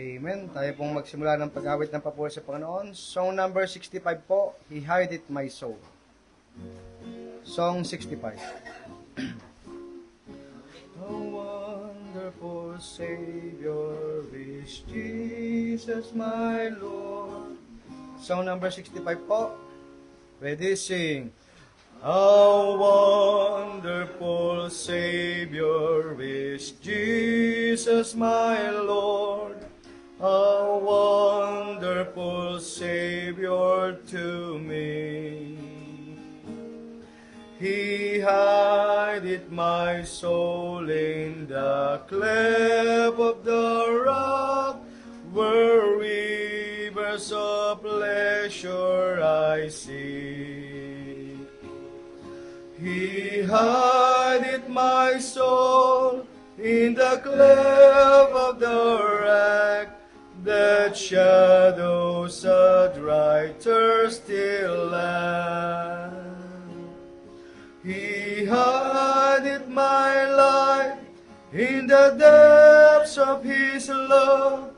Amen. Tayo pong magsimula ng pag-awit ng papuri sa Panginoon. Song number 65 po, He Hideth My Soul. Song 65. A wonderful Savior is Jesus my Lord. Song number 65 po. Ready, sing. A wonderful Savior is Jesus my Lord. A wonderful Savior to me. He hideth my soul in the cleft of the rock, where rivers of pleasure I see. He hideth my soul in the cleft of the rock, that shadows a dry, thirsty land. He hideth my life in the depths of His love,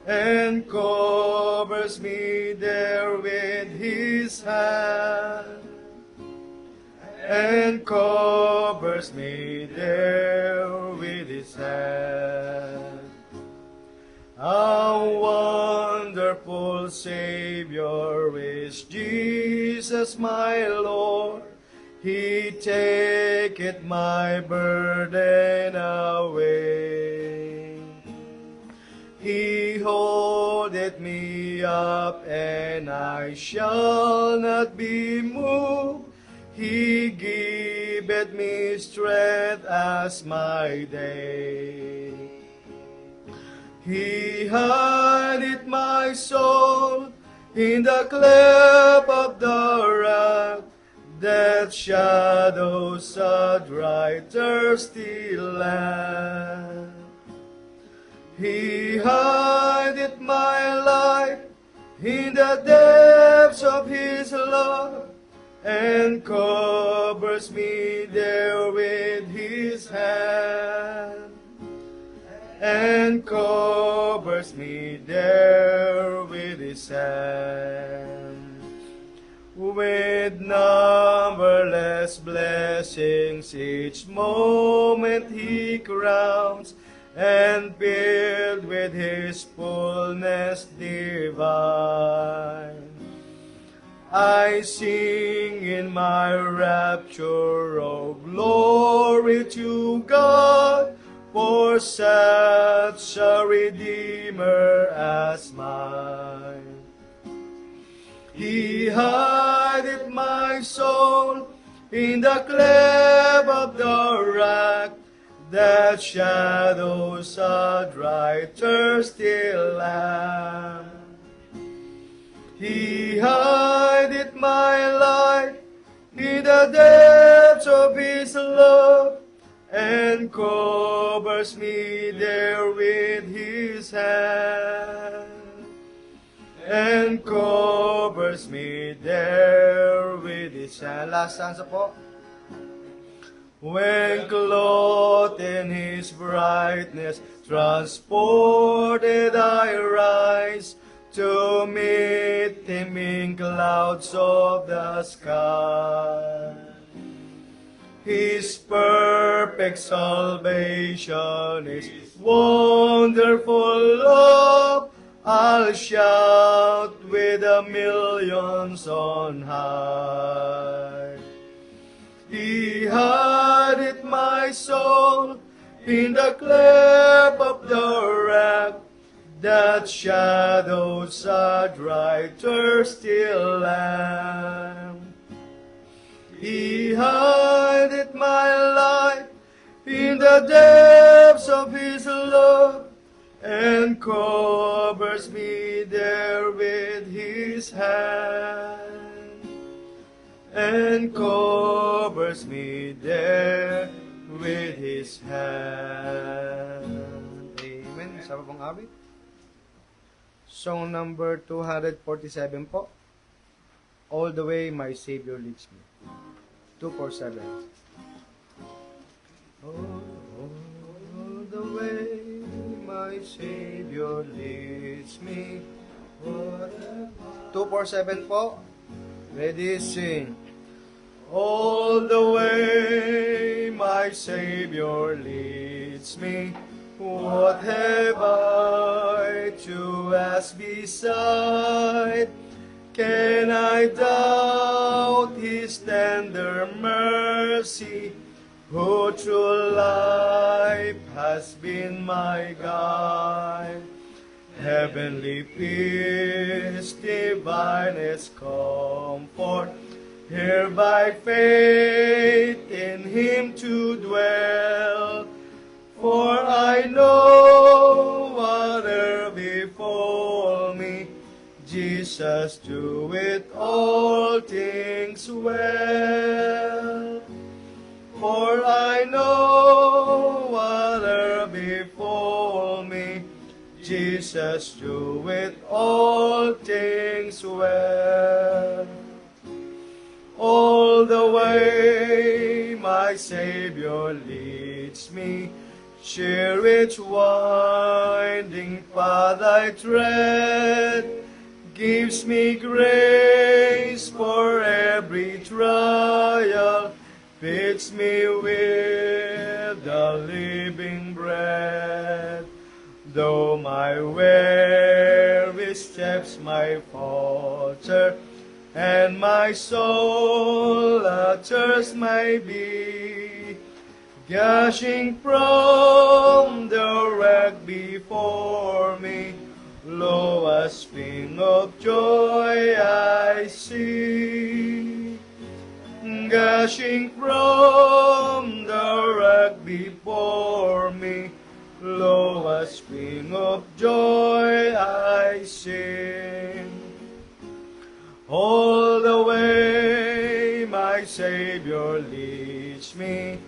and covers me there with His hand. And covers me there with His hand. A wonderful Savior is Jesus my Lord. He taketh my burden away. He holdeth me up, and I shall not be moved. He giveth me strength as my day. He hideth my soul in the cleft of the rock, that shadows a dry, thirsty land. He hideth my life in the depths of His love, and covers me there with His hand. And covers me there with His hand. With numberless blessings each moment He crowns, and filled with His fullness divine. I sing in my rapture, oh glory to God, for such a Redeemer as mine. He hideth my soul in the cleft of the rock, that shadows a dry, thirsty land. He hideth my life in the depths of His love, and covers me there with His hand. And covers me there with His hand. Last stanza po. When clothed in His brightness, transported I rise, to meet Him in clouds of the sky. His perfect salvation is wonderful love. I'll shout with the millions on high. He hideth my soul in the cleft of the rock, that shadows a dry, thirsty land. He hideth my life in the depths of His love, and covers me there with His hand. And covers me there with His hand. Amen. Sama pong awit. Song number 247 po. All the way my Savior leads me. 247. All the way my Savior leads me. 247 po. Ready, sing. All the way my Savior leads me. What have I to ask beside? Can I doubt His tender mercy, who through life has been my guide? Heavenly peace, divinest comfort, here by faith in Him to dwell. For I know whatever befall me, Jesus doeth all things well. For I know whatever befall me, Jesus doeth all things well. All the way my Savior leads me, share each winding path I tread, gives me grace for every trial, feeds me with the living bread. Though my weary steps might falter, and my soul athirst may be, gushing from the wreck before me, lo, a spring of joy I see. Gushing from the wreck before me, lo, a spring of joy I sing. All the way my Savior leads me,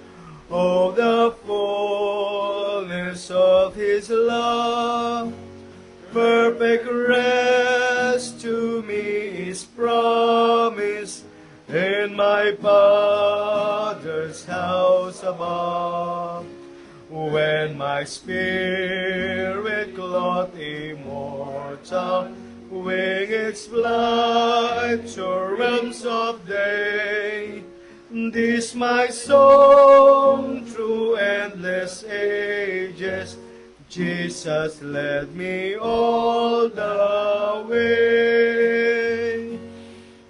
oh, the fullness of His love, perfect rest to me is promised in my Father's house above. When my spirit clothed immortal, wing its flight to realms of day, this my song through endless ages, Jesus led me all the way.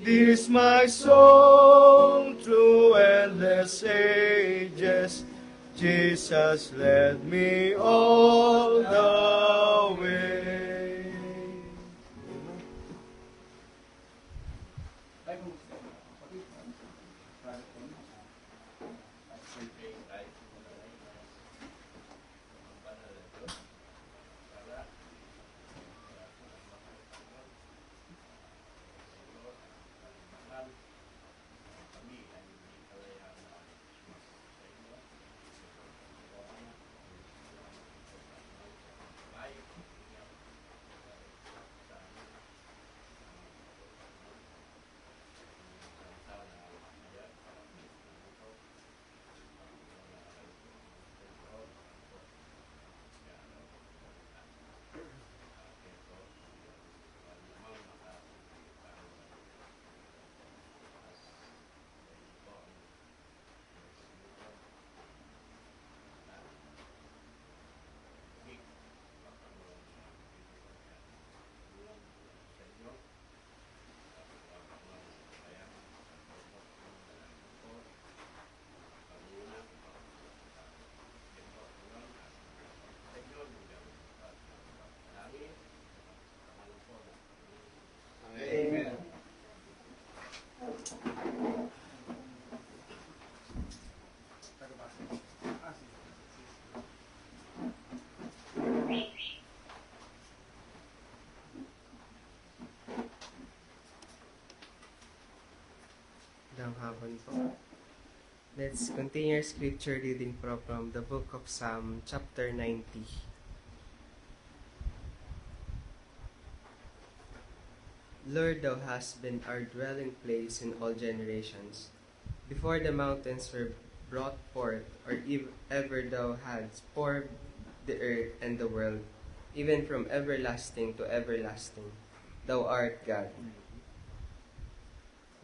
This my song through endless ages, Jesus led me all the way. Amen. Magandang hapon po. Let's continue our scripture reading from the book of Psalm, chapter 90. Lord, Thou hast been our dwelling place in all generations. Before the mountains were brought forth, or ever Thou hadst formed the earth and the world, even from everlasting to everlasting. Thou art God.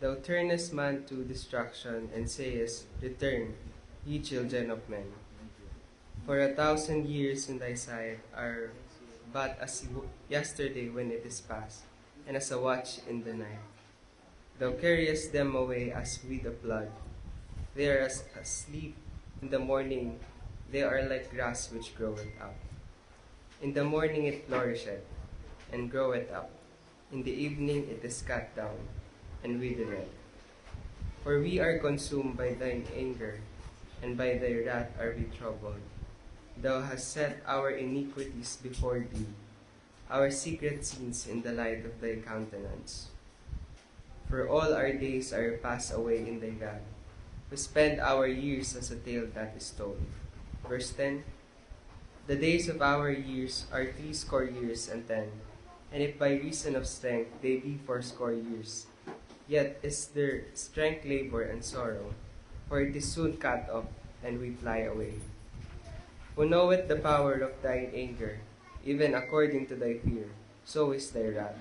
Thou turnest man to destruction, and sayest, Return, ye children of men. For 1,000 years in thy sight are but as yesterday when it is past, and as a watch in the night. Thou carriest them away as with a flood. They are as asleep in the morning, they are like grass which groweth up. In the morning it flourisheth, and groweth up. In the evening it is cut down, and withereth. For we are consumed by thine anger, and by thy wrath are we troubled. Thou hast set our iniquities before thee, our secret sins in the light of thy countenance. For all our days are passed away in thy wrath. We spend our years as a tale that is told. Verse 10, The days of our years are 80 years and 10, and if by reason of strength they be 80 years, yet is their strength labor and sorrow, for it is soon cut off, and we fly away. Who knoweth the power of thine anger, even according to thy fear, so is thy wrath.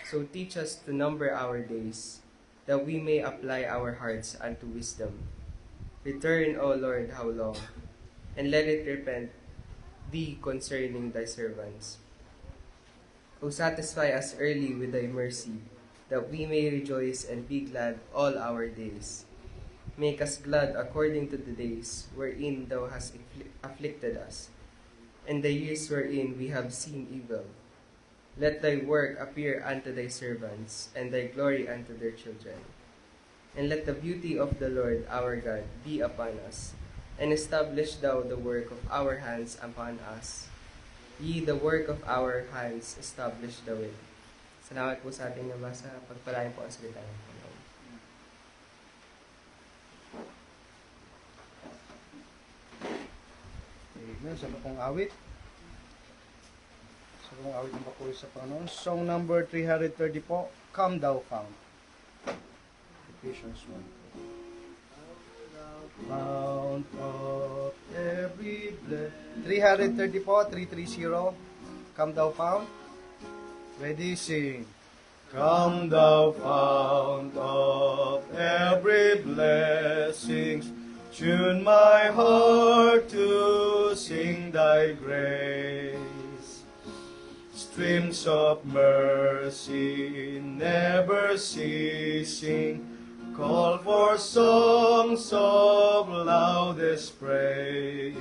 So teach us to number our days, that we may apply our hearts unto wisdom. Return, O Lord, how long? And let it repent thee concerning thy servants. O satisfy us early with thy mercy, that we may rejoice and be glad all our days. Make us glad according to the days wherein thou hast afflicted us, and the years wherein we have seen evil. Let thy work appear unto thy servants, and thy glory unto their children. And let the beauty of the Lord our God be upon us, and establish thou the work of our hands upon us. Ye the work of our hands establish thou it. Salamat po sa ating nabasa. Pagpalain po ang salita ng Panginoon. Amen. Sa pong awit. Sa pong awit ng papuri sa Panginoon. Song number 330 po, Come Thou Fount. Ephesians 1. Fount of every blessing. 330 po, 330. Come Thou Fount. Ready, sing. Come Thou Fount of every blessing. Tune my heart to sing thy grace. Streams of mercy never ceasing, call for songs of loudest praise.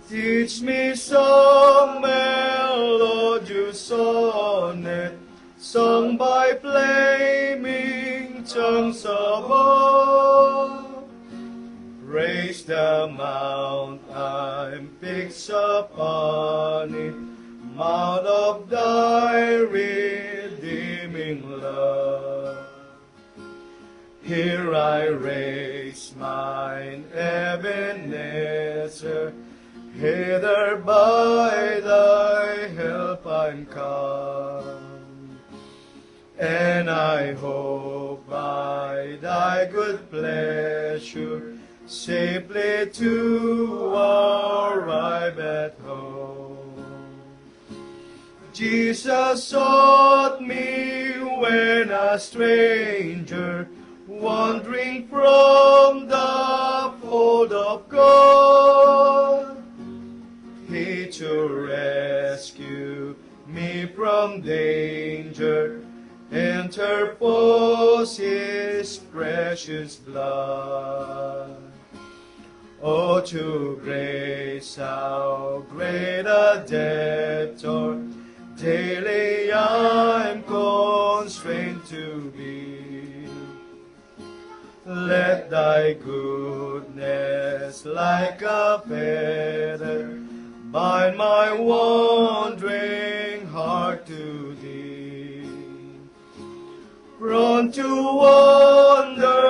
Teach me some melodious sonnet, sung by flaming tongues above. Praise the mount I'm fixed upon it, mount of thy redeeming love. Here I raise mine Ebenezer, hither by thy help I'm come, and I hope by thy good pleasure safely to arrive at home. Jesus sought me when a stranger, wandering from the fold of God. He to rescue me from danger, interpose his precious blood. Oh, to grace how great a debtor daily I'm constrained to be. Let thy goodness like a fetter bind my wandering heart to thee. Prone to wander,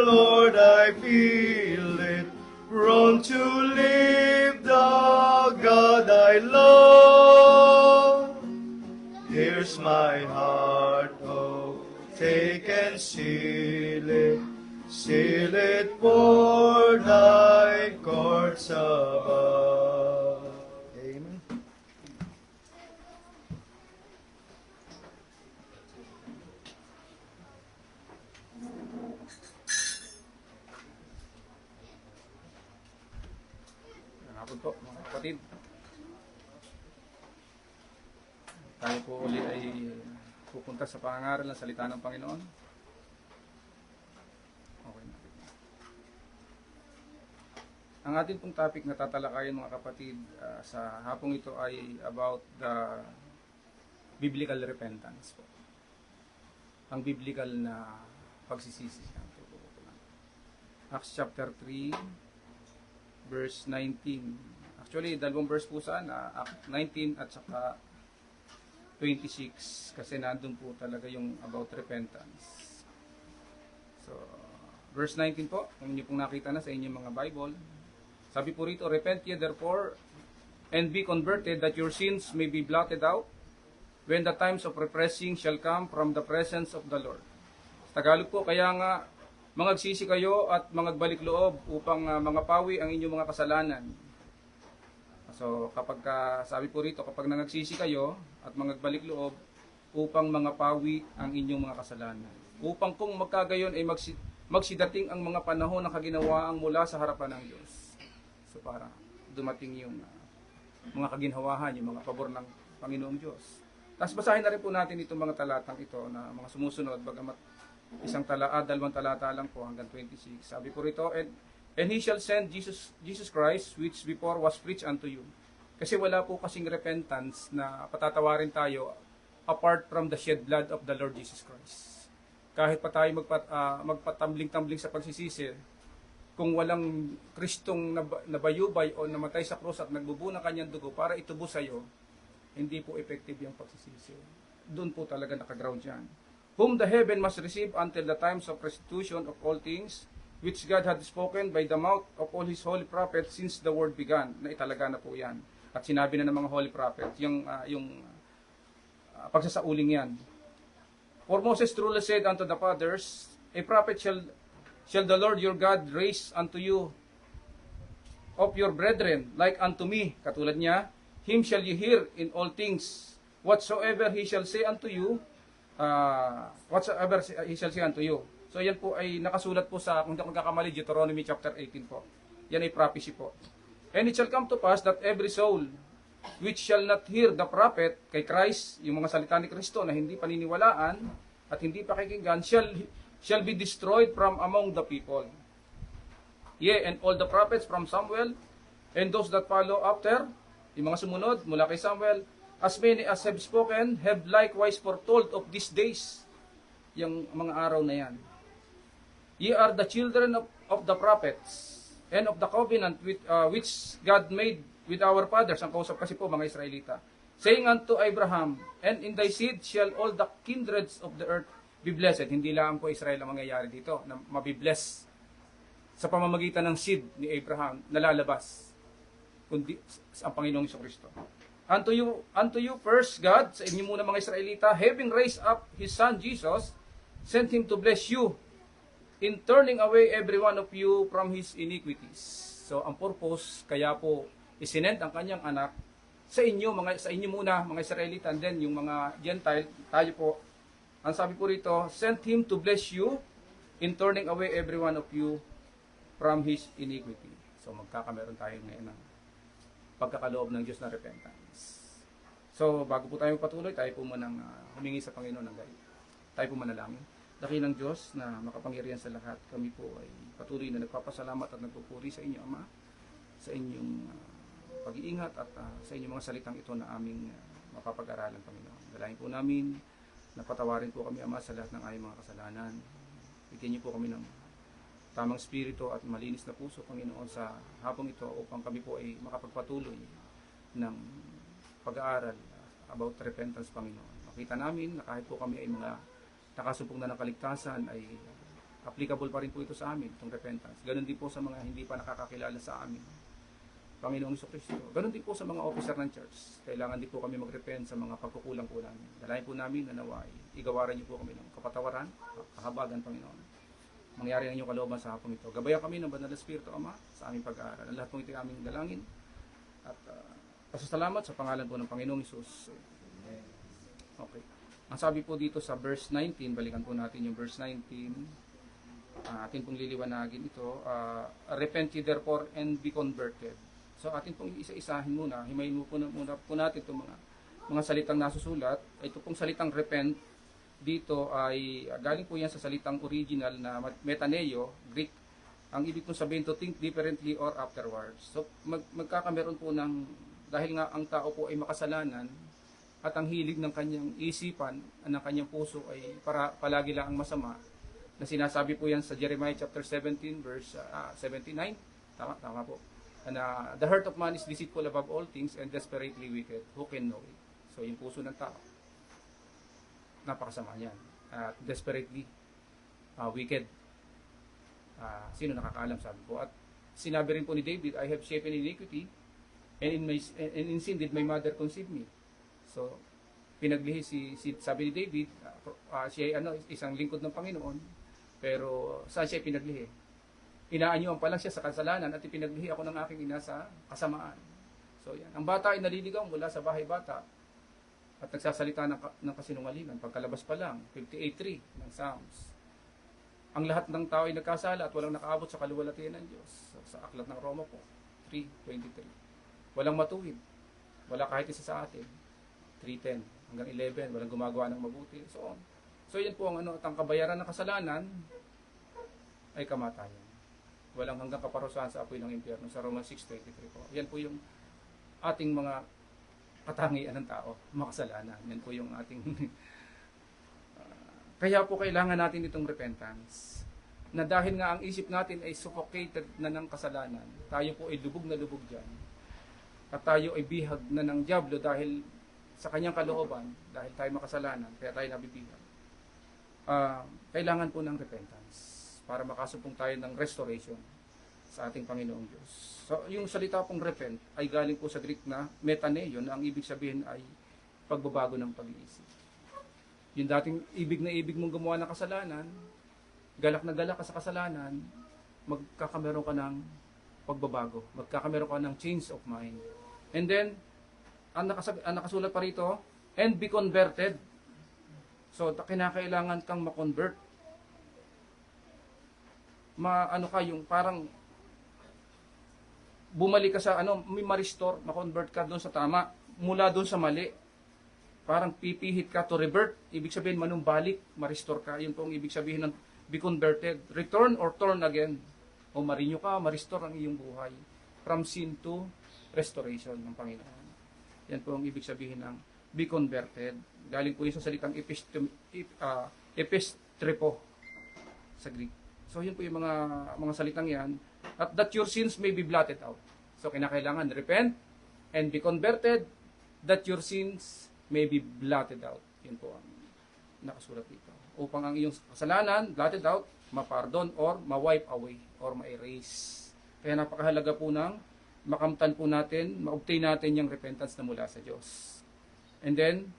Lord, I feel it, prone to leave the God I love. Here's my heart, oh, take and seal it for thy courts above. Amen. hapon po, mga kapatid. Tayo po ulit ay pupunta sa pangangaral ng salita ng Panginoon. Okay na. Ang ating pong topic na tatalakayin, mga kapatid, sa hapong ito ay about the biblical repentance po. Ang biblical na pagsisisi. Acts chapter 3, verse 19. Actually, dalawang verse po saan, Act 19 at saka 26, kasi nandun po talaga yung about repentance. So, verse 19 po, kung inyo pong nakita na sa inyong mga Bible, sabi po rito, repent ye therefore, and be converted, that your sins may be blotted out, when the times of refreshing shall come from the presence of the Lord. Sa Tagalog po, kaya nga, mangagsisi kayo at mangagbalik loob upang mangapawi ang inyong mga kasalanan. So, kapag sabi po rito, kapag nangagsisi kayo at mangagbalik loob upang mangapawi ang inyong mga kasalanan. Upang kung magkagayon ay magsidating ang mga panahon ng kaginawaang mula sa harapan ng Diyos. So, para dumating yung mga kaginhawahan, yung mga pabor ng Panginoong Diyos. Tapos basahin na rin po natin itong mga talatang ito na mga sumusunod, bagamat dalawang talata lang po hanggang 26. Sabi po rito, and he shall send Jesus Christ, which before was preached unto you. Kasi wala po kasing repentance na patatawarin tayo apart from the shed blood of the Lord Jesus Christ. Kahit pa tayo magpatambling-tambling sa pagsisisi, kung walang Kristong nabayubay o namatay sa krus at nagbubuo ng kanyang dugo para itubo sa iyo, hindi po effective yung pagsisisi. Doon po talaga nakaground yan. Whom the heaven must receive until the times of restitution of all things, which God had spoken by the mouth of all His holy prophets since the world began. Na italaga na po yan. At sinabi na ng mga holy prophets, yung pagsasauling yan. For Moses truly said unto the fathers, a prophet shall the Lord your God raise unto you of your brethren, like unto me. Katulad niya, him shall you hear in all things. Whatsoever he shall say unto you, whatsoever he shall say unto you. So yan po ay nakasulat po sa, kung hindi ako magkakamali, Deuteronomy chapter 18 po. Yan ay prophecy po. And it shall come to pass that every soul which shall not hear the prophet, kay Christ, yung mga salita ni Kristo na hindi paniniwalaan at hindi pakikinggan, shall be destroyed from among the people. Yea, and all the prophets from Samuel, and those that follow after, yung mga sumunod mula kay Samuel, as many as have spoken, have likewise foretold of these days. Yung mga araw na yan. Ye are the children of the prophets, and of the covenant which God made with our fathers. Ang kausap kasi po mga Israelita. Saying unto Abraham, and in thy seed shall all the kindreds of the earth be blessed. Hindi lang po Israel ang mangyayari dito, na mabibless sa pamamagitan ng seed ni Abraham na lalabas, kundi ang Panginoong Kristo. Unto you first, God, sa inyo muna mga Israelita, having raised up His Son Jesus, sent Him to bless you, in turning away every one of you from his iniquities. So, ang purpose, kaya po, isinend ang kanyang anak sa inyo muna, mga Israelita, and then yung mga Gentile, tayo po, ang sabi po rito, sent Him to bless you, in turning away every one of you from his iniquity. So, magkakameron tayo ngayon ng pagkakaloob ng Diyos na repentance. So, bago po tayo magpatuloy, tayo po munang humingi sa Panginoon ng galit. Tayo po manalangin. Dakilang Diyos na makapangyarihan sa lahat, kami po ay patuloy na nagpapasalamat at nagpupuri sa inyo, Ama, sa inyong pag-iingat at sa inyong mga salitang ito na aming mapapag-aralan, Panginoon. Dalangin po namin na patawarin po kami, Ama, sa lahat ng aming mga kasalanan. Bigyan niyo po kami ng tamang spirito at malinis na puso, Panginoon, sa hapong ito upang kami po ay makapagpatuloy ng pag-aaral about repentance, Panginoon. Makita namin na kahit po kami ay mga nakasumpong na ng kaligtasan, ay applicable pa rin po ito sa amin, itong repentance. Ganon din po sa mga hindi pa nakakakilala sa amin, Panginoong Kristo. Ganon din po sa mga officer ng church. Kailangan din po kami mag-repent sa mga pagkukulang po namin. Dalayan po namin na naway, igawaran niyo po kami ng kapatawaran, kahabagan, Panginoon. Mangyari ang inyong kalooban sa hapong ito. Gabayan kami ng Banal na Espiritu, Ama, sa aming pag-aaral. Ang lahat po ito ay aming dalangin. At pasasalamat sa pangalan po ng Panginoong Hesus. Okay. Ang sabi po dito sa verse 19, balikan po natin yung verse 19. Atin pong liliwanagin ito. Repent ye therefore and be converted. So atin pong isa-isahin muna, himayin muna po natin itong mga salitang nasusulat. Ito pong salitang repent dito ay galing po yan sa salitang original na metaneo, Greek. Ang ibig pong sabihin to think differently or afterwards. So magkakameron po dahil nga ang tao po ay makasalanan at ang hilig ng kanyang isipan, ng kanyang puso ay palagi lang ang masama, na sinasabi po yan sa Jeremiah chapter 17 verse 79. Tama po. Na the heart of man is deceitful above all things and desperately wicked. Who can know it? So yung puso ng tao, napakasama yan. Desperately wicked. Sino nakakaalam, sabi po. At sinabi rin po ni David, I have shapen iniquity, and in sin did my mother conceive me. So, pinaglihi sabi ni David, siya ay isang lingkod ng Panginoon, pero saan siya pinaglihi? Inaanyuan pa lang siya sa kasalanan at ipinaglihi ako ng aking ina sa kasamaan. So, yan. Ang bata ay naliligaw mula sa bahay bata at nagsasalita ng kasinungalingan. Pagkalabas pa lang, 58:3 ng Psalms. Ang lahat ng tao ay nagkasala at walang nakaabot sa kaluwalhatian ng Diyos. Sa aklat ng Roma po, 3:23. Walang matuwid. Wala kahit isa sa atin. 3:10 hanggang 11. Walang gumagawa ng mabuti. So on. So yan po ang at ang kabayaran ng kasalanan ay kamatayan. Walang hanggang kaparusahan sa apoy ng impyerno sa Romans 6:23 po. Yan po yung ating mga katangian ng tao, makasalanan. Yan po yung ating kaya po kailangan natin itong repentance. Na dahil nga ang isip natin ay suffocated na ng kasalanan, tayo po ay lubog na lubog dyan. At tayo ay bihag na ng dyablo dahil sa kanyang kalooban, dahil tayo makasalanan, kaya tayo nabibihag. Kailangan po ng repentance para makasupong tayo ng restoration sa ating Panginoong Diyos. So, yung salita pong repent ay galing po sa Greek na metaneo, na ang ibig sabihin ay pagbabago ng pag-iisip. Yung dating ibig na ibig mong gumawa ng kasalanan, galak na galak ka sa kasalanan, magkakameron ka ng pagbabago. Magkakameron ka ng change of mind. And then, ang nakasulat pa rito, and be converted. So, kinakailangan kang ma-convert. Yung parang bumalik ka sa may ma-restore, ma-convert ka doon sa tama, mula doon sa mali. Parang pipihit ka to revert. Ibig sabihin, manumbalik, ma-restore ka. Yun po ang ibig sabihin ng be converted. Return or turn again. O ma-renew ka, ma-restore ang iyong buhay. From sin to restoration ng Panginoon. Yan po ang ibig sabihin ng be converted. Galing po yun sa salitang epistrepo sa Greek. So yun po yung mga salitang yan. At that your sins may be blotted out. So kinakailangan repent and be converted that your sins may be blotted out. Yun po ang nakasulat dito. Upang ang iyong kasalanan, blotted out, mapardon or ma-wipe away or ma-erase. Kaya napakahalaga po ng makamtan po natin, ma-obtain natin yung repentance na mula sa Diyos. And then,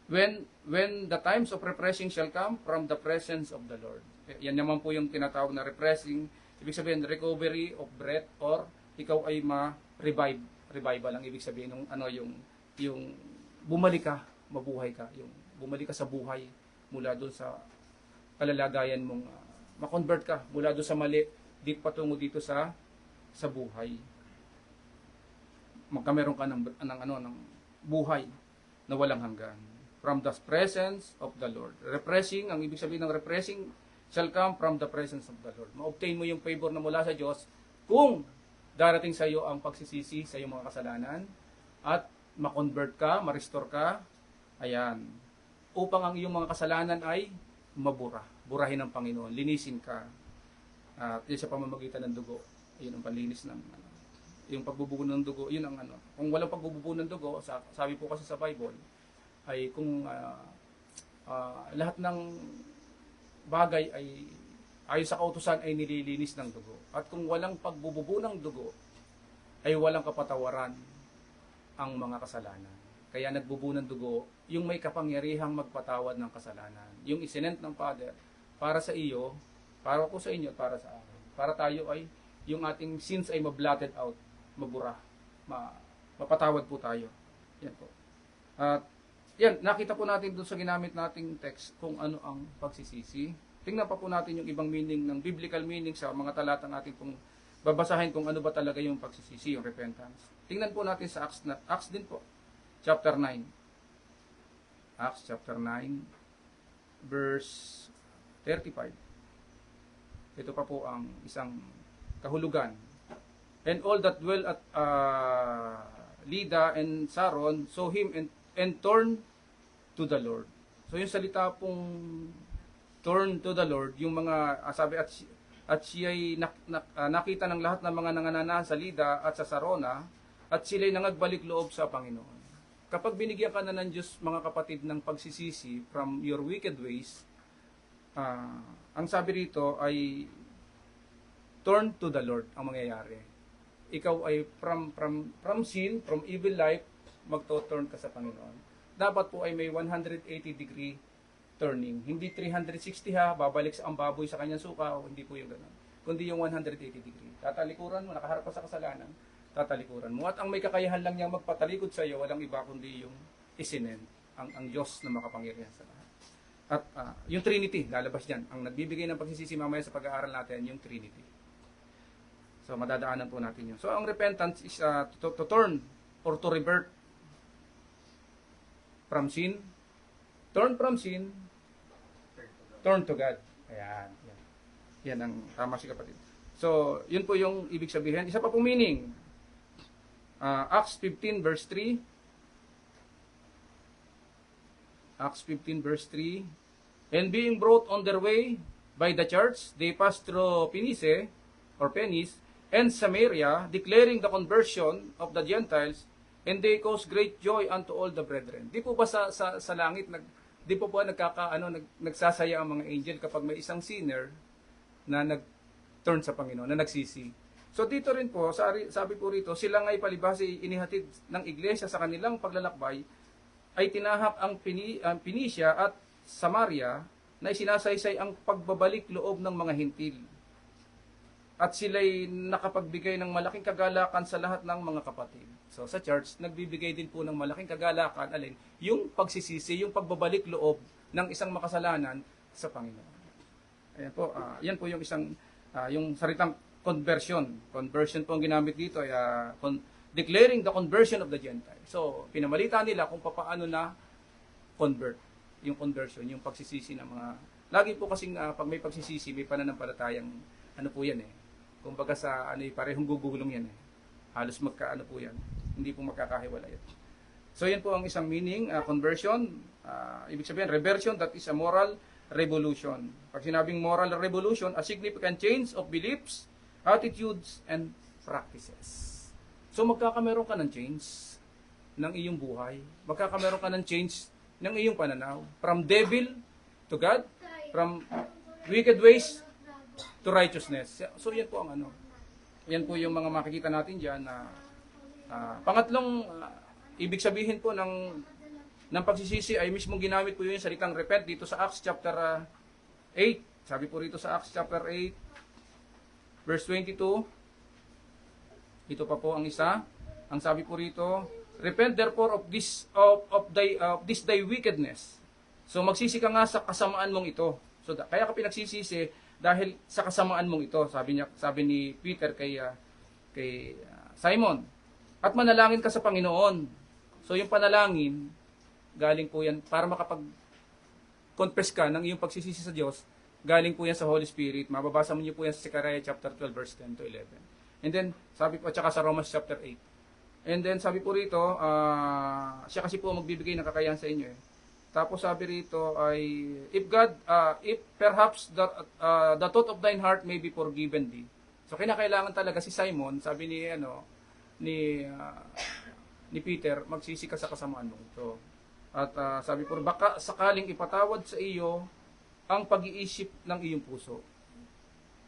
when the times of refreshing shall come from the presence of the Lord. Yan naman po yung tinatawag na refreshing. Ibig sabihin, recovery of breath or ikaw ay ma-revive. Revival ang ibig sabihin ng yung bumalik ka, mabuhay ka, yung bumalik ka sa buhay mula doon sa kalalagayan mong ma-convert ka mula doon sa mali patungo dito sa buhay. Magkameron ka ng buhay na walang hanggan. From the presence of the Lord. Refreshing, ang ibig sabihin ng refreshing shall come from the presence of the Lord. Ma-obtain mo yung favor na mula sa Diyos kung darating sa iyo ang pagsisisi sa iyong mga kasalanan at ma-convert ka, ma-restore ka, ayan, upang ang iyong mga kasalanan ay burahin ng Panginoon, linisin ka, at yun sa pamamagitan ng dugo, yun ang panlinis ng, yung pagbubuo ng dugo, yun ang kung walang pagbubuo ng dugo, sabi po kasi sa Bible, ay kung lahat ng bagay ay ayon sa kautusan ay nililinis ng dugo. At kung walang pagbubuo ng dugo, ay walang kapatawaran ang mga kasalanan. Kaya nagbubuo ng dugo, yung may kapangyarihang magpatawad ng kasalanan. Yung isinent ng Father para sa iyo, para ko sa inyo, para sa akin. Para tayo ay, yung ating sins ay ma-blotted out, mabura, mapatawad po tayo. Yan po. At yan, nakita po natin doon sa ginamit nating text kung ano ang pagsisisi. Tingnan pa po natin yung ibang meaning ng biblical meaning sa mga talatang ating pong babasahin kung ano ba talaga yung pagsisisi, yung repentance. Tingnan po natin sa Acts din po, chapter 9. Acts chapter 9, verse 35. Ito pa po ang isang kahulugan. And all that dwell at Lydda and Saron saw him and turned to the Lord. So yung salita pong turn to the Lord, yung mga sabi at siya ay nakita ng lahat ng mga nangananahan sa Lydda at sa Sarona at sila'y nangagbalik loob sa Panginoon. Kapag binigyan ka na ng Diyos, mga kapatid, ng pagsisisi from your wicked ways, ang sabi rito ay turn to the Lord ang mangyayari. Ikaw ay from sin, from evil life, magto-turn ka sa Panginoon. Dapat po ay may 180 degree turning. Hindi 360 babalik ang baboy sa kanyang suka, o hindi po yung gano'n. Kundi yung 180 degree. Tatalikuran mo, nakaharap ka sa kasalanan, tatalikuran mo. At ang may kakayahan lang niyang magpatalikod sa iyo, walang iba kundi yung isinen, ang Diyos na makapangyarihan sa lahat. At yung Trinity, lalabas diyan. Ang nagbibigay ng pagsisisi mamaya sa pag-aaral natin, yung Trinity. So, madadaanan po natin yun. So, ang repentance is to turn or to revert from sin. Turn from sin, turn to God. Ayan. Yan ang tama si kapatid. So, yun po yung ibig sabihin. Isa pa po meaning. Acts 15 verse 3. Acts 15 verse 3. And being brought on their way by the church, they passed through Penice and Samaria, declaring the conversion of the Gentiles, and they caused great joy unto all the brethren. Di po ba sa langit, di po ba nagsasaya ang mga angel kapag may isang sinner na nag-turn sa Panginoon, na nagsisi? So dito rin po, sabi po rito, sila nga'y palibhasi inihatid ng iglesia sa kanilang paglalakbay, ay tinahak ang Pinicia at Samaria na isinasaysay ang pagbabalik loob ng mga hintil. At sila'y nakapagbigay ng malaking kagalakan sa lahat ng mga kapatid. So sa church, nagbibigay din po ng malaking kagalakan, alin? Yung pagsisisi, yung pagbabalik loob ng isang makasalanan sa Panginoon. Ayan po, yan po yung isang, yung salitang conversion. Conversion po ang ginamit dito, ay declaring the conversion of the Gentiles. So, pinamalita nila kung paano na convert, yung conversion, yung pagsisisi ng mga, lagi po kasing pag may pagsisisi, may pananampalatayang, ano po yan kumbaga sa parehong gugulong yan halos magkaano po yan, hindi po magkakahiwalay. So yan po ang isang meaning, conversion, ibig sabihin reversion, that is a moral revolution. Pag sinabing moral revolution, a significant change of beliefs, attitudes, and practices. So magkakameron ka ng change ng iyong buhay, magkakameron ka ng change ng iyong pananaw, from devil to God, from wicked ways to righteousness. So yan po ang yan po yung mga makikita natin diyan na pangatlong ibig sabihin po ng pagsisisi ay mismong ginamit po yung salitang repent dito sa Acts chapter 8. Sabi po rito sa Acts chapter 8 verse 22. Ito pa po ang isa. Ang sabi po rito, repent therefore of this thy wickedness. So magsisi ka nga sa kasamaan mong ito. So kaya ka pinagsisisi dahil sa kasamaan mong ito, sabi ni Peter kay Simon. At manalangin ka sa Panginoon. So yung panalangin, galing po yan para makapag-confess ka ng iyong pagsisisi sa Diyos, galing po yan sa Holy Spirit. Mababasa mo niyo po yan sa Zechariah chapter 12 verse 10 to 11. And then sabi po, at saka sa Romans chapter 8. And then sabi po rito, siya kasi po magbibigay ng kakayahan sa inyo Tapos sabi rito ay, if perhaps the thought of thine heart may be forgiven thee. So kinakailangan talaga si Simon, sabi ni Peter, magsisi ka sa kasamaan mo ito. At sabi po, baka sakaling ipatawad sa iyo ang pag-iisip ng iyong puso.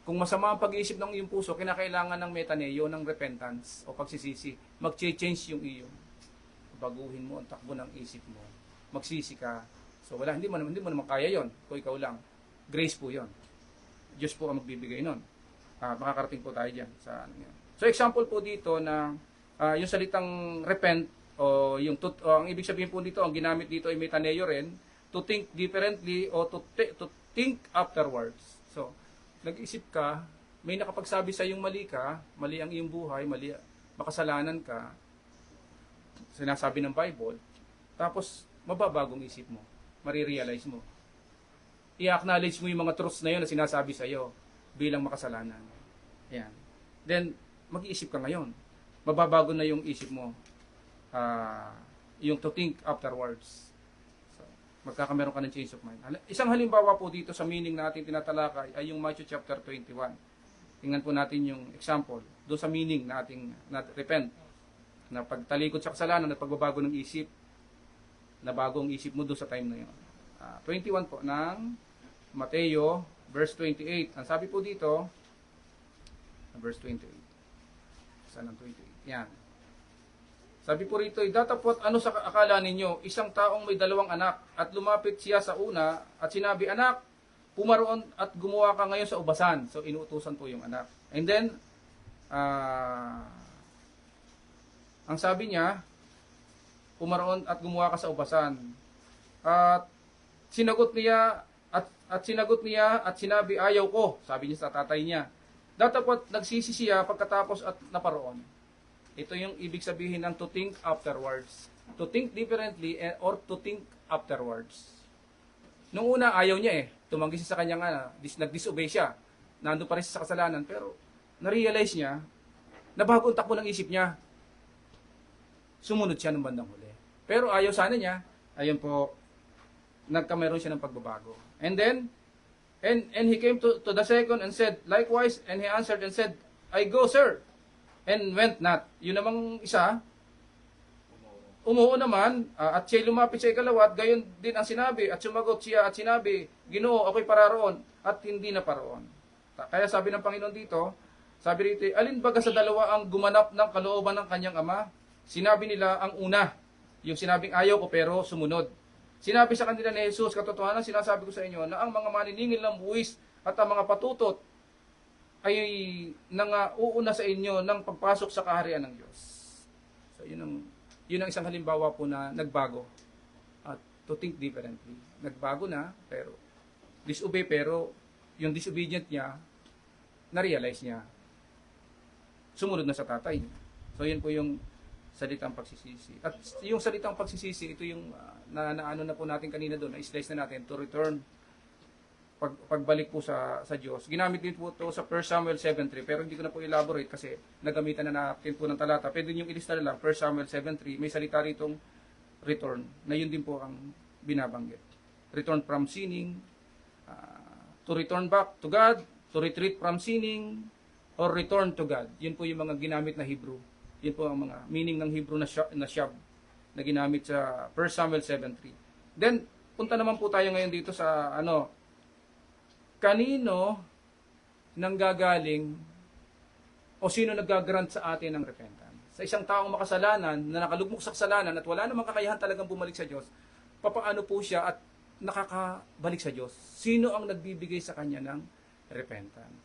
Kung masama ang pag-iisip ng iyong puso, kinakailangan ng metaneo, ng repentance o pagsisisi. Mag-change yung iyong. Baguhin mo ang takbo ng isip mo. Magsisi ka. So hindi mo naman kaya yon kung ikaw lang. Grace po yon. Diyos po ang magbibigay nun. Makakarating po tayo dyan sa yan. So example po dito na yung salitang repent o ang ibig sabihin po dito, ang ginamit dito ay metaneo rin, to think differently o to think afterwards. So nag-isip ka may nakapagsabi sa iyong mali ka, mali ang iyong buhay, mali, makasalanan ka, sinasabi ng Bible, tapos mababagong isip mo, marirealize mo. I-acknowledge mo yung mga truths na yun na sinasabi sa iyo bilang makasalanan. Yan. Then, mag-iisip ka ngayon. Mababago na yung isip mo. Yung to think afterwards. So, magkakameron ka ng change of mind. Isang halimbawa po dito sa meaning na ating tinatalakay ay yung Matthew chapter 21. Tingnan po natin yung example. Doon sa meaning na ating repent. Na pagtalikod sa kasalanan at pagbabago ng isip. Na bagong isip mo doon sa time na yun. 21 po ng Mateo verse 28. Ang sabi po dito, verse 28. Saan ang 28? Yan. Sabi po rito, datapot ano sa akala ninyo, isang taong may dalawang anak, at lumapit siya sa una, at sinabi, anak, pumaroon at gumawa ka ngayon sa ubasan. So, inuutusan po yung anak. And then, ang sabi niya, pumaroon at gumawa ka sa ubasan. At sinagot niya, at sinabi, ayaw ko, sabi niya sa tatay niya. Datapot nagsisi siya pagkatapos at naparoon. Ito yung ibig sabihin ng to think afterwards. To think differently or to think afterwards. Nung una, ayaw niya Tumanggi siya sa kanyang nag-disobey siya. Nandun pa rin siya sa kasalanan. Pero, na-realize niya, na bagong takbo ng isip niya, sumunod siya ng bandang huli. Pero ayaw sana niya, ayun po, nagkameron siya ng pagbabago. And then, and he came to the second and said, likewise, and he answered and said, I go, sir. And went not. Yun namang isa, umuo naman, at siya lumapit sa ikalawa, at gayon din ang sinabi, at sumagot siya at sinabi, Ginoo, ako'y pararoon, at hindi na pararoon. Kaya sabi ng Panginoon dito, sabi rito, alin baga sa dalawa ang gumanap ng kalooban ng kanyang ama? Sinabi nila ang una, yung sinabing ayaw ko pero sumunod. Sinabi sa kanila ni Jesus, katotohanan sinasabi ko sa inyo, na ang mga maniningil ng buwis at ang mga patutot ay uuna sa inyo ng pagpasok sa kaharian ng Diyos. So, yun ang isang halimbawa po na nagbago at to think differently. Nagbago na, pero disobey, pero yung disobedient niya, na-realize niya. Sumunod na sa tatay. So, yun po yung salitang pagsisisi. At yung salitang pagsisisi, ito yung naano na po natin kanina doon, na-slice na natin, to return, pagbalik po sa Diyos. Ginamit din po ito sa 1 Samuel 7.3, pero hindi ko na po elaborate kasi nagamitan na natin po ng talata. Pwede yung ilista na lang, 1 Samuel 7.3, may salita ritong return, na yun din po ang binabanggit. Return from sinning, to return back to God, to retreat from sinning, or return to God. Yun po yung mga ginamit na Hebrew. Yun po ang mga meaning ng Hebrew na shab na ginamit sa 1 Samuel 7.3. Then, punta naman po tayo ngayon dito sa kanino nanggagaling o sino nag-grant sa atin ng repentance? Sa isang taong makasalanan na nakalugmok sa kasalanan at wala namang kakayahan talagang bumalik sa Diyos, papaano po siya at nakakabalik sa Diyos? Sino ang nagbibigay sa kanya ng repentance?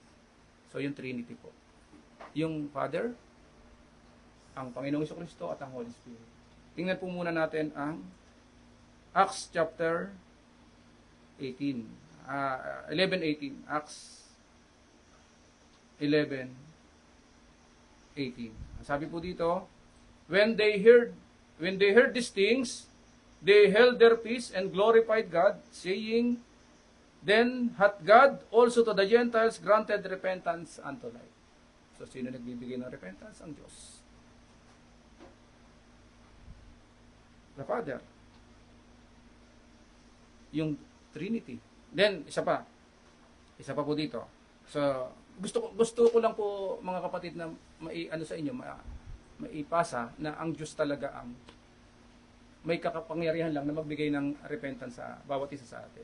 So, yung Trinity po. Yung Father, ang Panginoong Jesucristo at ang Holy Spirit. Tingnan po muna natin ang Acts chapter 18. 11:18. Acts 11:18. Sabi po dito, when they heard these things, they held their peace and glorified God, saying, then hath God also to the Gentiles granted repentance unto life. So, sino nagbibigay ng repentance? Ang Diyos. The Father. Yung Trinity. Then, isa pa po dito. So, gusto ko lang po, mga kapatid, na sa inyo, maipasa na ang Diyos talaga ang may kakapangyarihan lang na magbigay ng repentance sa bawat isa sa atin.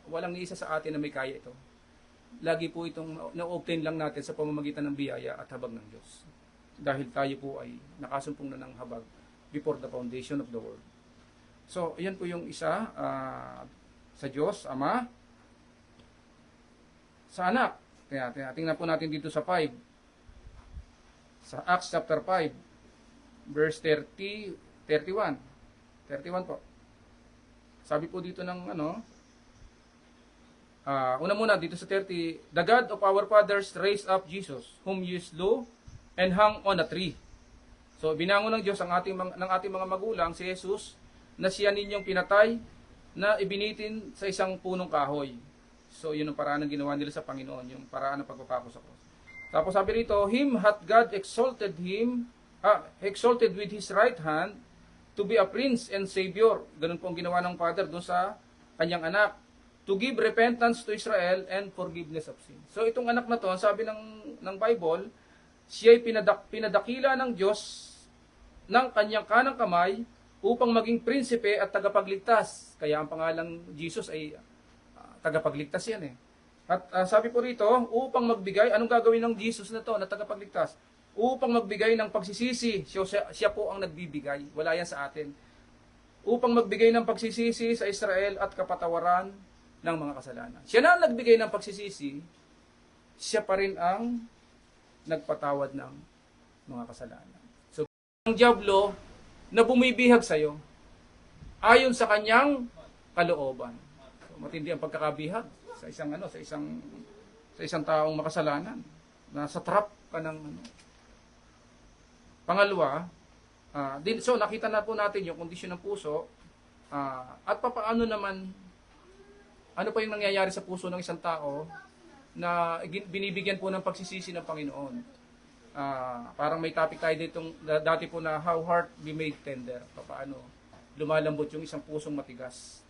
Walang isa sa atin na may kaya ito. Lagi po itong na-obtain lang natin sa pamamagitan ng biyaya at habag ng Diyos. Dahil tayo po ay nakasumpong na ng habag before the foundation of the world. So, yan po yung isa, sa Diyos, Ama, sa Anak. Kaya tingnan po natin dito sa 5. Sa Acts chapter 5, verse 31 po. Sabi po dito ng Una muna, dito sa 30, the God of our fathers raised up Jesus, whom you slew and hung on a tree. So, binangon ng Diyos ng ating mga magulang, si Jesus, na siya ninyong pinatay, na ibinitin sa isang punong kahoy. So, yun ang paraan ng ginawa nila sa Panginoon, yung paraan ng pagpapako sa cross. Tapos sabi rito, him hath God exalted with his right hand to be a prince and savior. Ganun po ang ginawa ng Father doon sa kanyang anak. To give repentance to Israel and forgiveness of sin. So itong anak na to, sabi ng Bible, siya ay pinadakila ng Diyos ng kanyang kanang kamay upang maging prinsipe at tagapagligtas. Kaya ang pangalang Jesus ay tagapagligtas yan eh. At sabi po rito, upang magbigay, anong gagawin ng Jesus na to, na tagapagligtas? Upang magbigay ng pagsisisi, siya po ang nagbibigay, wala yan sa atin. Upang magbigay ng pagsisisi sa Israel at kapatawaran ng mga kasalanan. Siya na ang nagbigay ng pagsisisi, siya pa rin ang nagpatawad ng mga kasalanan. So, ang diablo na bumibihag sa iyo ayon sa kanyang kalooban. So, matindi ang pagkakabihag sa isang taong makasalanan. Nasa trap ka ng Pangalawa, so nakita na po natin yung kondisyon ng puso at papaano naman ano pa yung nangyayari sa puso ng isang tao na binibigyan po ng pagsisisi ng Panginoon. Parang may topic tayo ditong dati po na how heart be made tender. Paano lumalambot yung isang pusong matigas.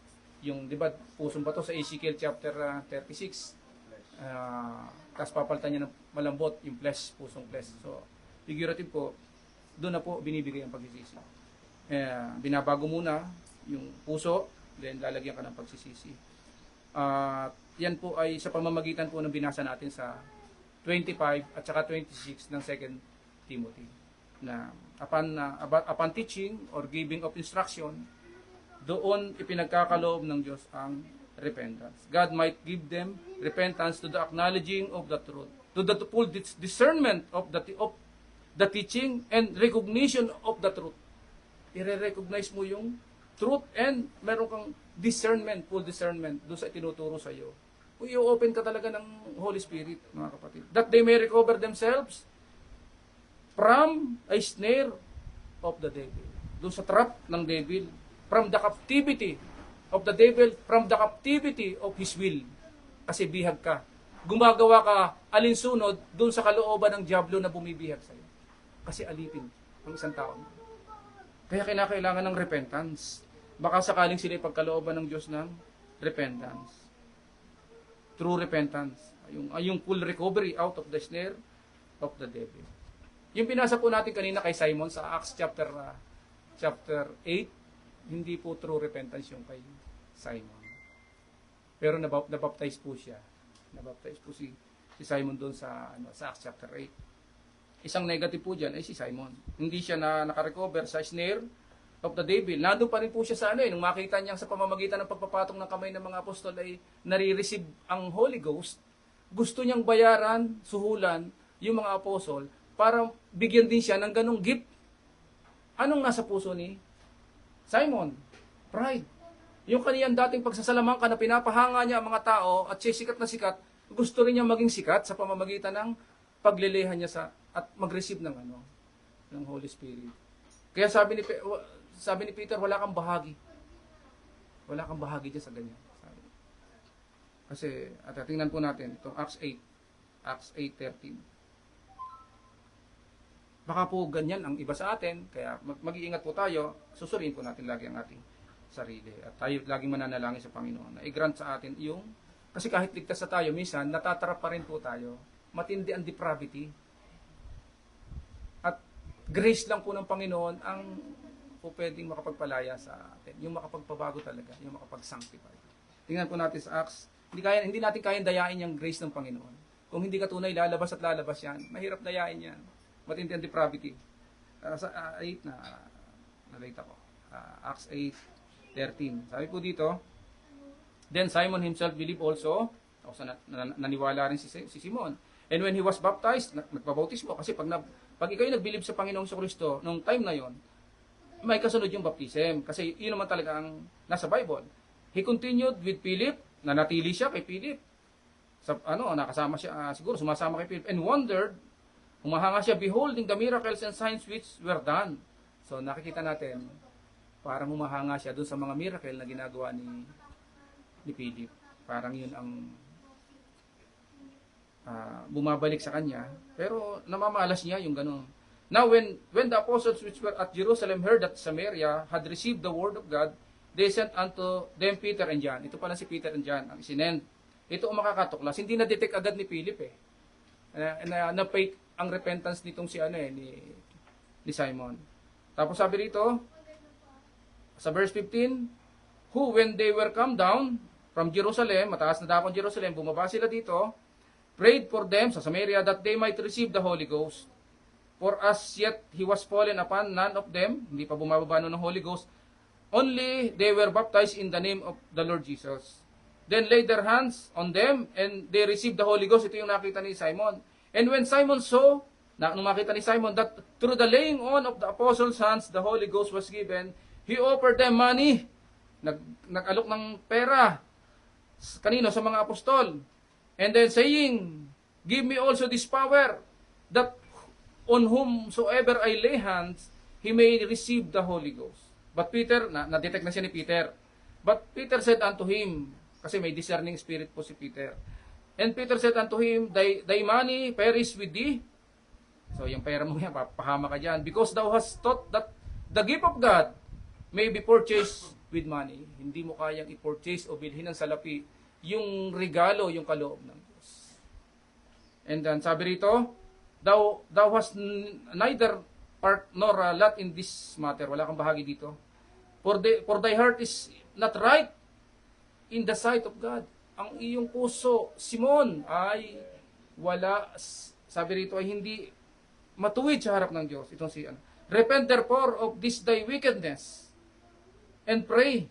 Yung, di ba, pusong bato sa Ezekiel chapter 36. Tapos papalitan niya ng malambot yung flesh, pusong flesh. So, figurative po, doon na po binibigay ang pagsisisi. Binabago muna yung puso, then lalagyan ka ng pagsisisi. Yan po ay sa pamamagitan po ng binasa natin sa 25 at saka 26 ng 2 Timothy na upon teaching or giving of instruction, doon ipinagkakaloob ng Diyos ang repentance. God might give them repentance to the acknowledging of the truth, to the full discernment of the teaching and recognition of the truth. I-recognize mo yung truth and meron kang discernment, full discernment doon sa itinuturo sa iyo. I-open ka talaga ng Holy Spirit, mga kapatid. That they may recover themselves from a snare of the devil. Doon sa trap ng devil. From the captivity of the devil, from the captivity of his will. Kasi bihag ka. Gumagawa ka alinsunod doon sa kalooban ng diablo na bumibihag sa iyo. Kasi alipin ang isang tao. Kaya kinakailangan ng repentance. Baka sakaling sila ipagkalooban ng Diyos ng repentance. True repentance. Yung full recovery out of the snare of the devil. Yung binasa po natin kanina kay Simon sa Acts chapter 8, hindi po true repentance yung kay Simon. Pero nabaptize po siya. Nabaptize po si Simon doon sa Acts chapter 8. Isang negative po dyan ay si Simon. Hindi siya nakarecover sa snare of the devil. Nandun pa rin po siya sa nung makita niya sa pamamagitan ng pagpapatong ng kamay ng mga apostol ay nare-receive ang Holy Ghost. Gusto niyang bayaran, suhulan yung mga apostol para bigyan din siya ng ganong gift. Anong nasa puso ni Simon? Pride. Yung kaniyang dating pagsasalamangka na pinapahanga niya ang mga tao at siya sikat na sikat, gusto rin niya maging sikat sa pamamagitan ng paglilihan niya at mag-receive ng Holy Spirit. Kaya sabi ni Peter, wala kang bahagi. Wala kang bahagi dyan sa ganyan. Kasi, at tingnan po natin, itong Acts 8:13. Baka po ganyan ang iba sa atin, kaya mag-iingat po tayo, susuriin po natin lagi ang ating sarili. At tayo laging mananalangin sa Panginoon na i-grant sa atin kasi kahit ligtas na tayo, minsan, natatarap pa rin po tayo. Matindi ang depravity. At grace lang po ng Panginoon ang po pwedeng makapagpalaya sa atin. Yung makapagpabago talaga, yung makapag-sanctify. Tingnan po natin sa Acts. Hindi natin kayang dayain yung grace ng Panginoon. Kung hindi ka tunay, lalabas at lalabas yan. Mahirap dayain yan. Matindi ang depravity. Sa 8 nalita ko. Acts 8:13. Sabi po dito, then Simon himself believed also. Naniwala rin si Simon. And when he was baptized, nagpabautismo. Kasi pag ikaw yung nag-believe sa Panginoong Kristo, nung time na yon, may kasunod yung baptism. Kasi yun naman talaga ang nasa Bible. He continued with Philip nanatili siya kay Philip. Nakasama siya, siguro sumasama kay Philip, and wondered, humahanga siya, beholding the miracles and signs which were done. So nakikita natin, parang humahanga siya doon sa mga miracle na ginagawa ni Philip. Parang yun ang bumabalik sa kanya, pero namamalas niya yung ganun. Now when the apostles which were at Jerusalem heard that Samaria had received the word of God, they sent unto them Peter and John. Ito pala si Peter and John ang isinend. Ito ang makakatuklas. Hindi na-detect agad ni Philip na-fake ang repentance nitong ni Simon. Tapos sabi rito, sa verse 15, who when they were come down from Jerusalem, mataas na dakong Jerusalem, bumaba sila dito, prayed for them sa Samaria that they might receive the Holy Ghost. For as yet he was fallen upon none of them, hindi pa bumababa ng Holy Ghost, only they were baptized in the name of the Lord Jesus. Then laid their hands on them and they received the Holy Ghost. Ito yung nakita ni Simon. And when Simon saw, nung makita ni Simon, that through the laying on of the apostles' hands, the Holy Ghost was given, he offered them money. Nag-alok ng pera. Kanino? Sa mga apostol. And then saying, give me also this power, that on whomsoever I lay hands, he may receive the Holy Ghost. But Peter, na-detect na siya ni Peter. But Peter said unto him, kasi may discerning spirit po si Peter. And Peter said unto him, thy money perish with thee. So yung pera mo yan, papahama ka dyan. Because thou hast thought that the gift of God may be purchased with money. Hindi mo kayang i-purchase o bilhin ng salapi yung regalo, yung kaloob ng Diyos. And then sabi rito, thou hast neither part nor lot in this matter. Wala kang bahagi dito. For thy heart is not right in the sight of God. Ang iyong puso, Simon, ay wala, sabi rito, ay hindi matuwid sa harap ng Diyos. Itong repent therefore of this thy wickedness, and pray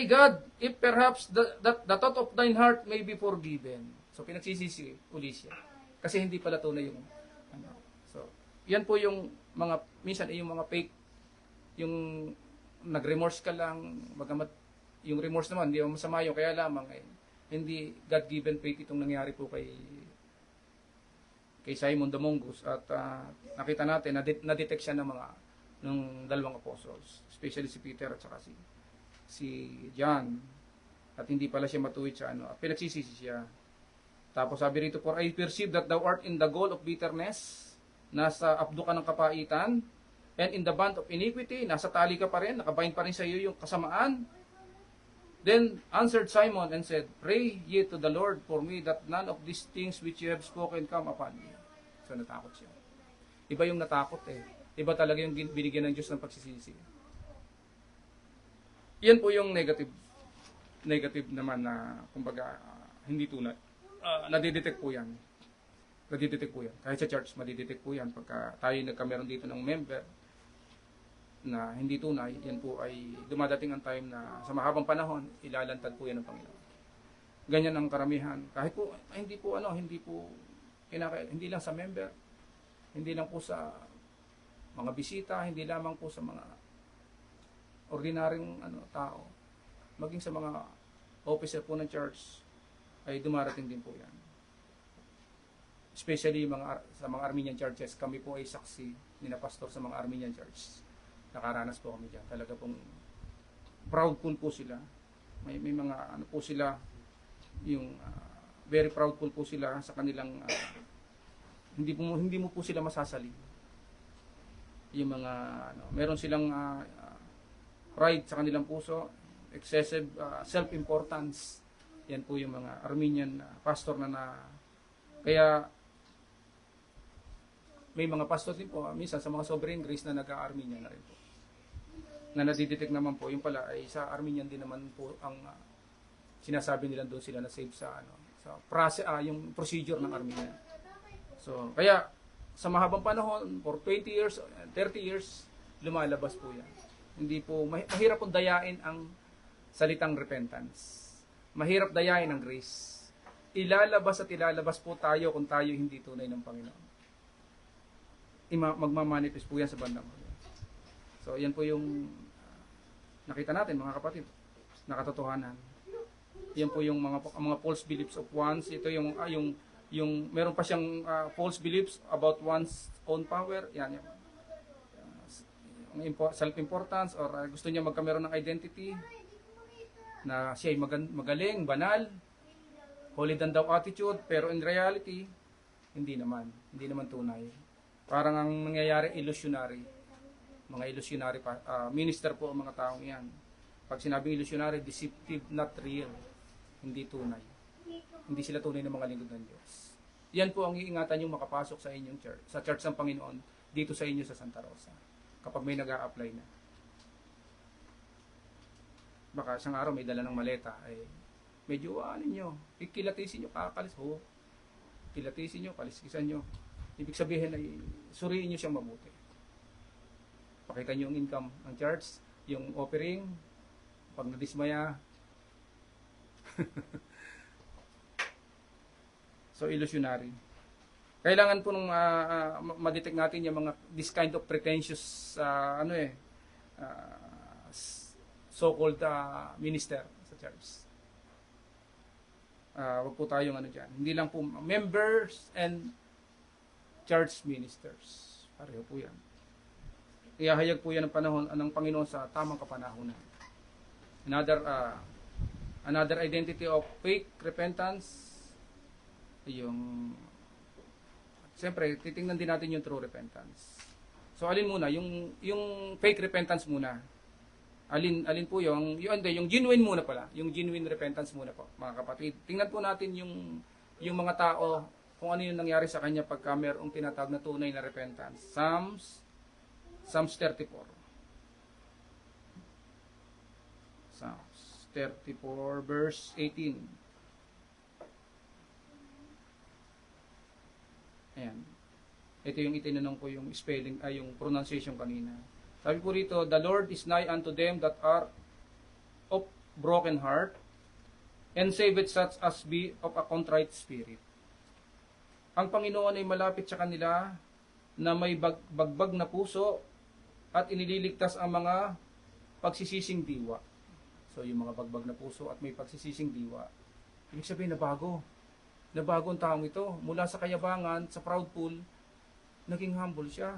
God, if perhaps the thought of thine heart may be forgiven. So pinagsisisi uli siya. Kasi hindi pala tunay yung So, yan po yung mga, minsan yung mga fake, yung nag-remorse ka lang, yung remorse naman, hindi masama yung kaya lamang hindi God-given faith itong nangyari po kay Simon the Mongoose. At nakita natin, na-detect siya ng dalawang apostles, especially si Peter at saka si John. At hindi pala siya matuwid sa pinagsisisi siya. Tapos sabi rito, for I perceive that thou art in the gall of bitterness, nasa abdo ka ng kapaitan, and in the bond of iniquity, nasa tali ka pa rin, nakabind pa rin sa iyo yung kasamaan. Then answered Simon and said, pray ye to the Lord for me, that none of these things which you have spoken come upon me. So natakot siya. Iba yung natakot Iba talaga yung binigyan ng Diyos ng pagsisisi. Yan po yung negative naman na, kumbaga, hindi tunay. Nadidetect po yan. Kahit sa church, madidetect po yan. Pagka tayo nagkameron dito ng member na hindi tunay, yan po ay dumadating ang time na sa mahabang panahon, ilalantad po yan ng Panginoon. Ganyan ang karamihan. Kahit po, hindi lang sa member, hindi lang po sa mga bisita, hindi lamang po sa mga ordinaryong tao, maging sa mga officer po ng church, ay dumarating din po yan. Especially sa mga Armenian churches, kami po ay saksi ni na pastor sa mga Armenian church. Nakaranas po kami dyan. Talaga pong proudful po sila. May mga po sila, yung very proudful po sila sa kanilang hindi mo po sila masasali. Yung mga meron silang pride sa kanilang puso, excessive self-importance. Yan po yung mga Armenian pastor kaya may mga pastor din po minsan sa mga sovereign grace na nag-Armenian na rin po. Na nadidetect naman po, yung pala ay sa Armenian din naman po ang sinasabi nila doon sila na save sa yung procedure ng Armenian. So, kaya sa mahabang panahon, for 20 years, 30 years, lumalabas po yan. Hindi po, mahirap pong dayain ang salitang repentance. Mahirap dayain ang grace. Ilalabas po tayo kung tayo hindi tunay ng Panginoon. Magmamanifest po yan sa bandang huli. So, yan po yung nakita natin mga kapatid, na katotohanan. Yan po yung mga false beliefs of one's. Ito yung meron pa siyang false beliefs about one's own power. Yan yung self-importance or gusto niya magkameron ng identity na siya ay magaling, banal, holy than thou attitude, pero in reality, hindi naman tunay. Parang ang nangyayari, illusionary. Mga illusionary minister po ang mga taong yan. Pag sinabing illusionary, deceptive, not real. Hindi tunay. Hindi sila tunay ng mga lingkod ng Diyos. Yan po ang iingatan yung makapasok sa inyong church, sa church ng Panginoon, dito sa inyo sa Santa Rosa. Kapag may nag-a-apply na. Baka isang araw may dala ng maleta, ay medyo nyo, ikilatisin nyo, kakalis ho. Kilatisin nyo, kaliskisan nyo. Ibig sabihin ay suriin nyo siyang mabuti. Pakita nyo yung income ng church, yung offering, pag nadismaya. So, illusionary. Kailangan po nung ma-detect natin yung mga this kind of pretentious so-called minister sa church. Wag po tayong dyan. Hindi lang po members and church ministers. Pareho po yan. Iyahayag po yan ng panahon ng Panginoon sa tamang kapanahonan. Another identity of fake repentance, yung siyempre, titingnan din natin yung true repentance. So, alin muna? Yung fake repentance muna. Alin po yung genuine muna pala. Yung genuine repentance muna po, mga kapatid. Tingnan po natin yung mga tao, kung ano yung nangyari sa kanya pagka mayroong tinatawag na tunay na repentance. Psalms 34. Psalms 34 verse 18. Ayan. Ito yung itinanong ko yung spelling, yung pronunciation kanina. Sabi po rito, the Lord is nigh unto them that are of broken heart, and saveth such as be of a contrite spirit. Ang Panginoon ay malapit sa kanila na may bagbag na puso at inililigtas ang mga pagsisising diwa. So yung mga bagbag na puso at may pagsisising diwa. Ibig sabihin na bago. Nabago ang taong ito. Mula sa kayabangan, sa proudful, naging humble siya.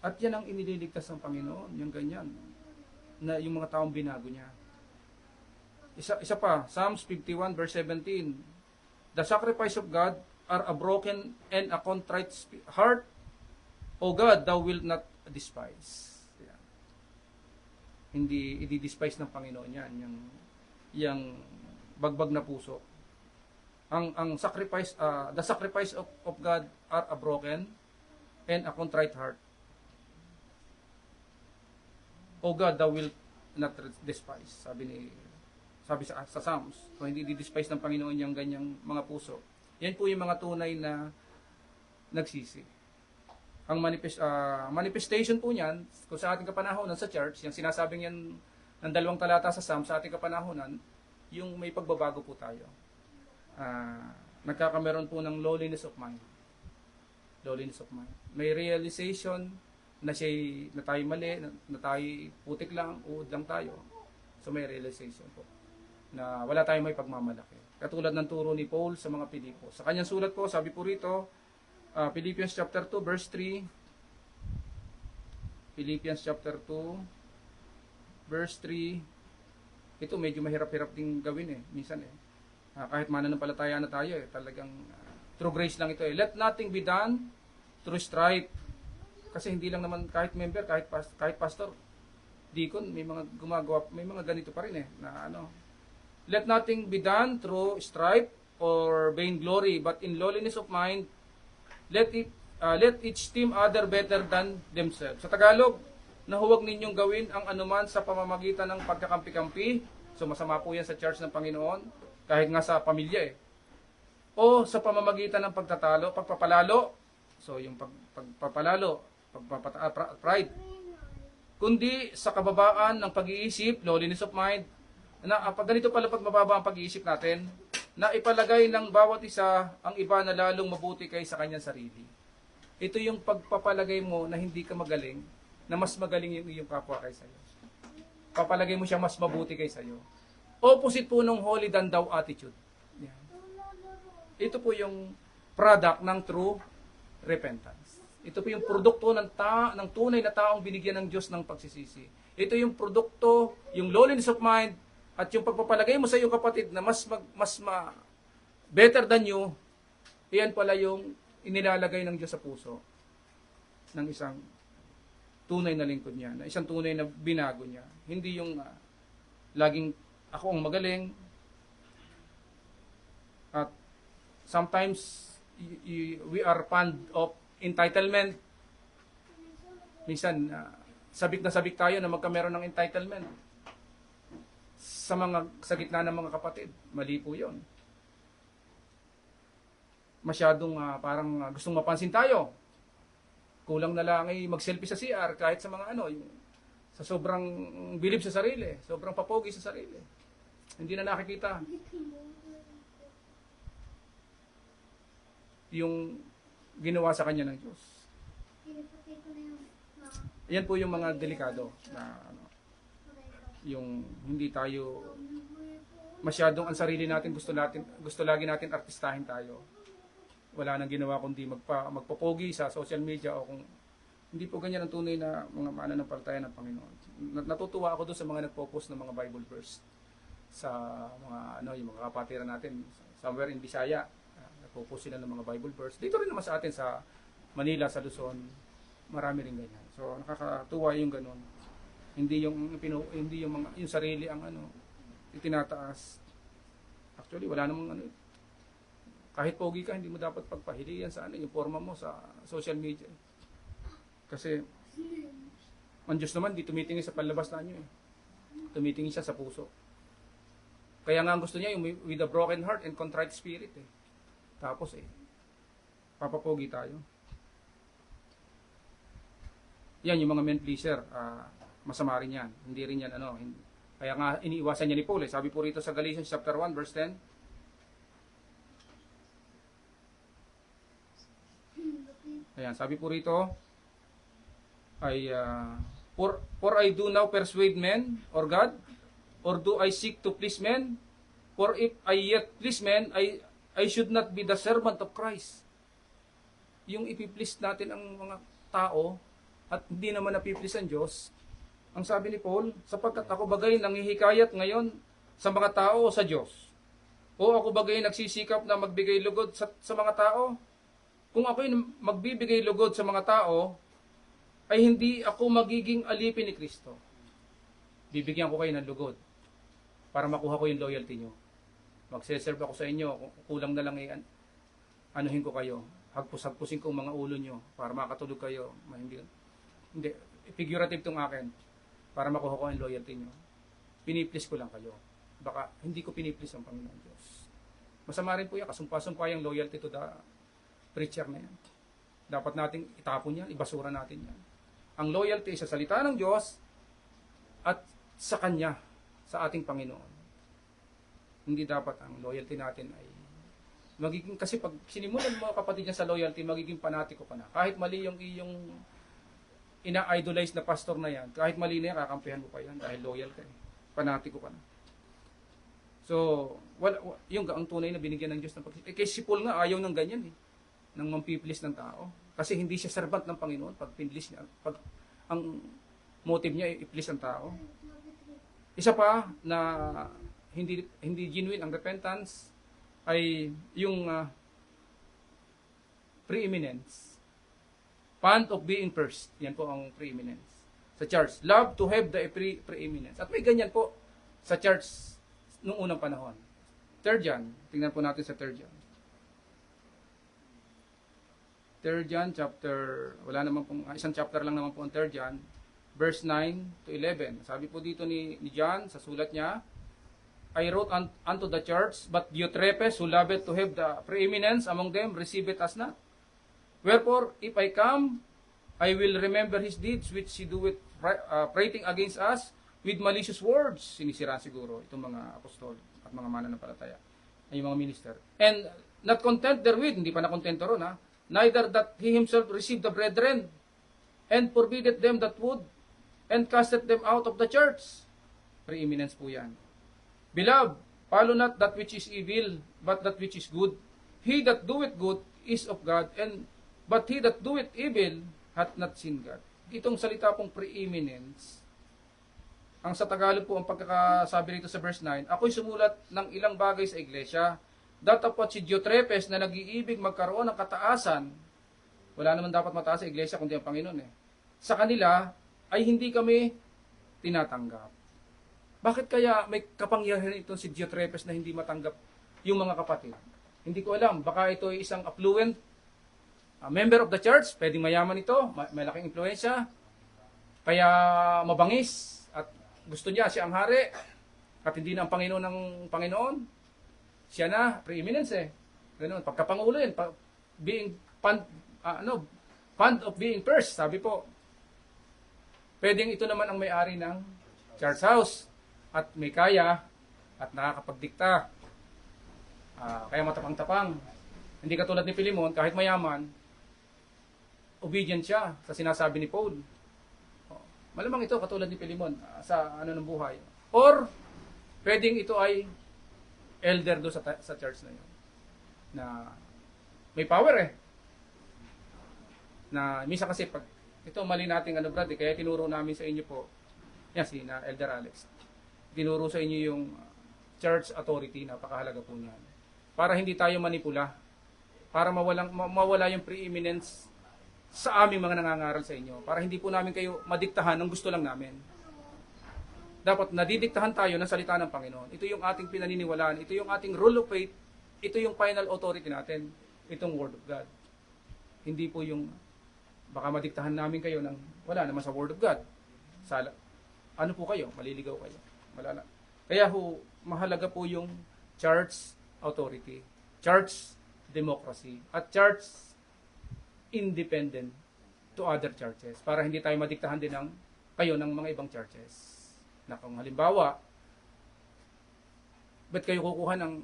At yan ang inililigtas ng Panginoon, yung ganyan. Na yung mga taong binago niya. Isa pa, Psalms 51 verse 17. The sacrifice of God are a broken and a contrite heart. O God, thou wilt not despise. Yan. Hindi i-despise ng Panginoon yan. Yung bagbag na puso. Ang sacrifice, the sacrifice of God are a broken and a contrite heart. O God, thou wilt not despise. Sabi sa Psalms. So, hindi di-despise ng Panginoon yung ganyang mga puso. Yan po yung mga tunay na nagsisi. Ang manifestation po niyan, kung sa ating kapanahonan sa church, yung sinasabing yan ng 2 talata sa Psalms, sa ating kapanahonan, yung may pagbabago po tayo. Nagkakameron po ng lowliness of mind. Lowliness of mind. May realization na tayo mali, na tayo putik lang, uod lang tayo. So may realization po na wala tayong may pagmamalaki. Katulad ng turo ni Paul sa mga Pilipos. Sa kanyang sulat po, sabi po rito, Philippians chapter 2 verse 3. Philippians chapter 2 verse 3. Ito medyo mahirap-hirap ding gawin minsan kahit mananampalataya na tayo talagang through grace lang ito Let nothing be done through strife. Kasi hindi lang naman kahit member, kahit pastor, deacon, may mga gumagawa, may mga ganito pa rin na Let nothing be done through strife or vainglory, but in lowliness of mind, let each esteem other better than themselves. Sa Tagalog, na huwag ninyong gawin ang anuman sa pamamagitan ng pagkakampi-kampi. So masama po yan sa church ng Panginoon, kahit nga sa pamilya O sa pamamagitan ng pagpapalalo. So yung pagpapalalo, pride. Kundi sa kababaan ng pag-iisip, lowliness of mind, na pag ganito pala pag mababa ang pag-iisip natin, na ipalagay ng bawat isa ang iba na lalong mabuti kaysa kanyang sarili. Ito yung pagpapalagay mo na hindi ka magaling, na mas magaling yung iyong kapwa kaysa iyo. Papalagay mo siya mas mabuti kaysa iyo. Opposite po ng holy than thou attitude. Yan. Ito po yung product ng true repentance. Ito po yung produkto ng tunay na taong binigyan ng Diyos ng pagsisisi. Ito yung produkto, yung lowliness of mind, at yung pagpapalagay mo sa iyong kapatid na better than you, iyan pala yung inilalagay ng Diyos sa puso ng isang tunay na lingkod niya, na isang tunay na binago niya. Hindi yung laging ako ang magaling. At sometimes we are fond of entitlement. Minsan sabik na sabik tayo na magkameron ng entitlement sa gitna ng mga kapatid. Mali po 'yon. Masyadong parang gustong mapansin tayo. Kulang na lang ay mag-selfie sa CR kahit sa mga sa sobrang bilib sa sarili, sobrang papogi sa sarili. Hindi na nakikita yung ginawa sa kanya ng Diyos. Yan po yung mga delikado na yung hindi tayo masyadong ang sarili natin, gusto lagi natin artistahin tayo. Wala nang ginawa kundi magpopogi sa social media, o kung hindi po ganyan ang tunay na mga mananampalataya ng Panginoon. Natutuwa ako doon sa mga nagpo-post ng mga Bible verse sa mga yung mga kapatiran natin somewhere in Bisaya. Nagpo-post sila ng mga Bible verse. Dito rin naman sa atin sa Manila, sa Luzon, marami rin ganyan. So nakakatuwa yung ganun. Hindi yung mga yung sarili ang itinataas. Actually wala namang kahit pogi ka, hindi mo dapat pagpahilian sa yung forma mo sa social media. Kasi ang Diyos naman di tumitingin sa panlabas na nyo. Tumitingin siya sa puso. Kaya nga ang gusto niya yung with a broken heart and contrite spirit. Tapos papapogi tayo. Yan yung mga men pleaser. Masama rin yan. Hindi rin yan kaya nga iniiwasan niya ni Paul. Sabi po rito sa Galatians chapter 1 verse 10. Ayan, sabi po rito ay for I do now persuade men or God, or do I seek to please men? For if I yet please men, I should not be the servant of Christ. Yung ipiplease natin ang mga tao at hindi naman napiplease ang Diyos. Ang sabi ni Paul, sapagkat ako bagay nanghihikayat ngayon sa mga tao o sa Diyos? O ako bagay nagsisikap na magbigay lugod sa mga tao? Kung ako'y magbibigay lugod sa mga tao, ay hindi ako magiging alipin ni Kristo. Bibigyan ko kayo ng lugod para makuha ko yung loyalty nyo. Magseserve ako sa inyo, kulang na lang anuhin ko kayo. Hagpus-hagpusin ko mga ulo nyo para makatulog kayo. Hindi, figurative tong akin para makuha ko yung loyalty nyo. Piniplis ko lang kayo. Baka hindi ko piniplis ang Panginoon Diyos. Masama rin po yan, kasumpa-sumpa yung loyalty to the preacher na yan. Dapat nating itapon yan, ibasura natin yan. Ang loyalty sa salita ng Diyos at sa Kanya, sa ating Panginoon. Hindi dapat ang loyalty natin ay magiging, kasi pag sinimulan mo kapatid niya sa loyalty, magiging panatiko ka na. Kahit mali yung iyong ina-idolize na pastor na yan, kahit mali na yan, kakampihan mo pa yan dahil loyal ka. Panatiko ka na. So, yung ang tunay na binigyan ng Diyos ng pag-ibig. Kay si Paul nga, ayaw ng ganyan ng mampiplis ng tao. Kasi hindi siya servant ng Panginoon pag pinlis niya. Ang motive niya ay iplis ang tao. Isa pa na hindi genuine ang repentance ay yung preeminence. Fond of being first. Yan po ang preeminence. Sa church, love to have the preeminence. At may ganyan po sa church noong unang panahon. 3 John. Tingnan po natin sa 3 John. 3 John chapter, wala naman pong, isang chapter lang naman po ang 3 John, verse 9 to 11. Sabi po dito ni John sa sulat niya, I wrote unto the church, but Diotrephes, who loveth to have the preeminence among them, receive it as not. Wherefore, if I come, I will remember his deeds, which he doeth prating against us with malicious words. Sinisira siguro itong mga apostol at mga mananampalataya, ay mga minister. And not content therewith, hindi pa na kontento ron neither that he himself received the brethren, and forbiddeth them that would, and casted them out of the church. Preeminence po yan. Beloved, follow not that which is evil, but that which is good. He that doeth good is of God, but he that doeth evil hath not seen God. Itong salita pong preeminence, ang sa Tagalog po ang pagkakasabi rito sa verse 9, ako'y sumulat ng ilang bagay sa iglesia, datapot si Diotrepes na nag-iibig magkaroon ng kataasan, wala naman dapat mataas sa iglesia kundi ang Panginoon eh. Sa kanila ay hindi kami tinatanggap. Bakit kaya may kapangyarihan itong si Diotrepes na hindi matanggap yung mga kapatid? Hindi ko alam. Baka ito ay isang affluent member of the church. Pwedeng mayaman ito. May laking impluensya. Kaya mabangis. At gusto niya siya ang hari. At hindi na ang Panginoon ng Panginoon. Siya na. Preeminence eh. Ganun. Pagkapangulo yun. Being fond of being first. Sabi po. Pwedeng ito naman ang may-ari ng church house. At may kaya at nakakapagdikta. Kaya matapang-tapang. Hindi katulad ni Pilimon, kahit mayaman, obedient siya sa sinasabi ni Paul. Malamang ito katulad ni Pilimon sa ano ng buhay. Or, pwedeng ito ay elder do sa church na yun. Na may power eh. Na misa kasi pag ito mali nating brad, kaya tinuro namin sa inyo po. Yan si na Elder Alex. Tinuro sa inyo yung church authority, napakahalaga po niyan. Para hindi tayo manipula, para mawala yung preeminence sa aming mga nangangaral sa inyo, para hindi po namin kayo madiktahan ng gusto lang namin. Dapat nadidiktahan tayo ng salita ng Panginoon. Ito yung ating pinaniniwalaan, ito yung ating rule of faith, ito yung final authority natin, itong Word of God. Hindi po yung baka madiktahan namin kayo ng wala naman sa Word of God. Ano po kayo? Maliligaw kayo. Malala. Kaya mahalaga po yung church authority, church democracy, at church independent to other churches para hindi tayo madiktahan din kayo ng mga ibang churches. Na kung halimbawa, ba't kayo kukuha ng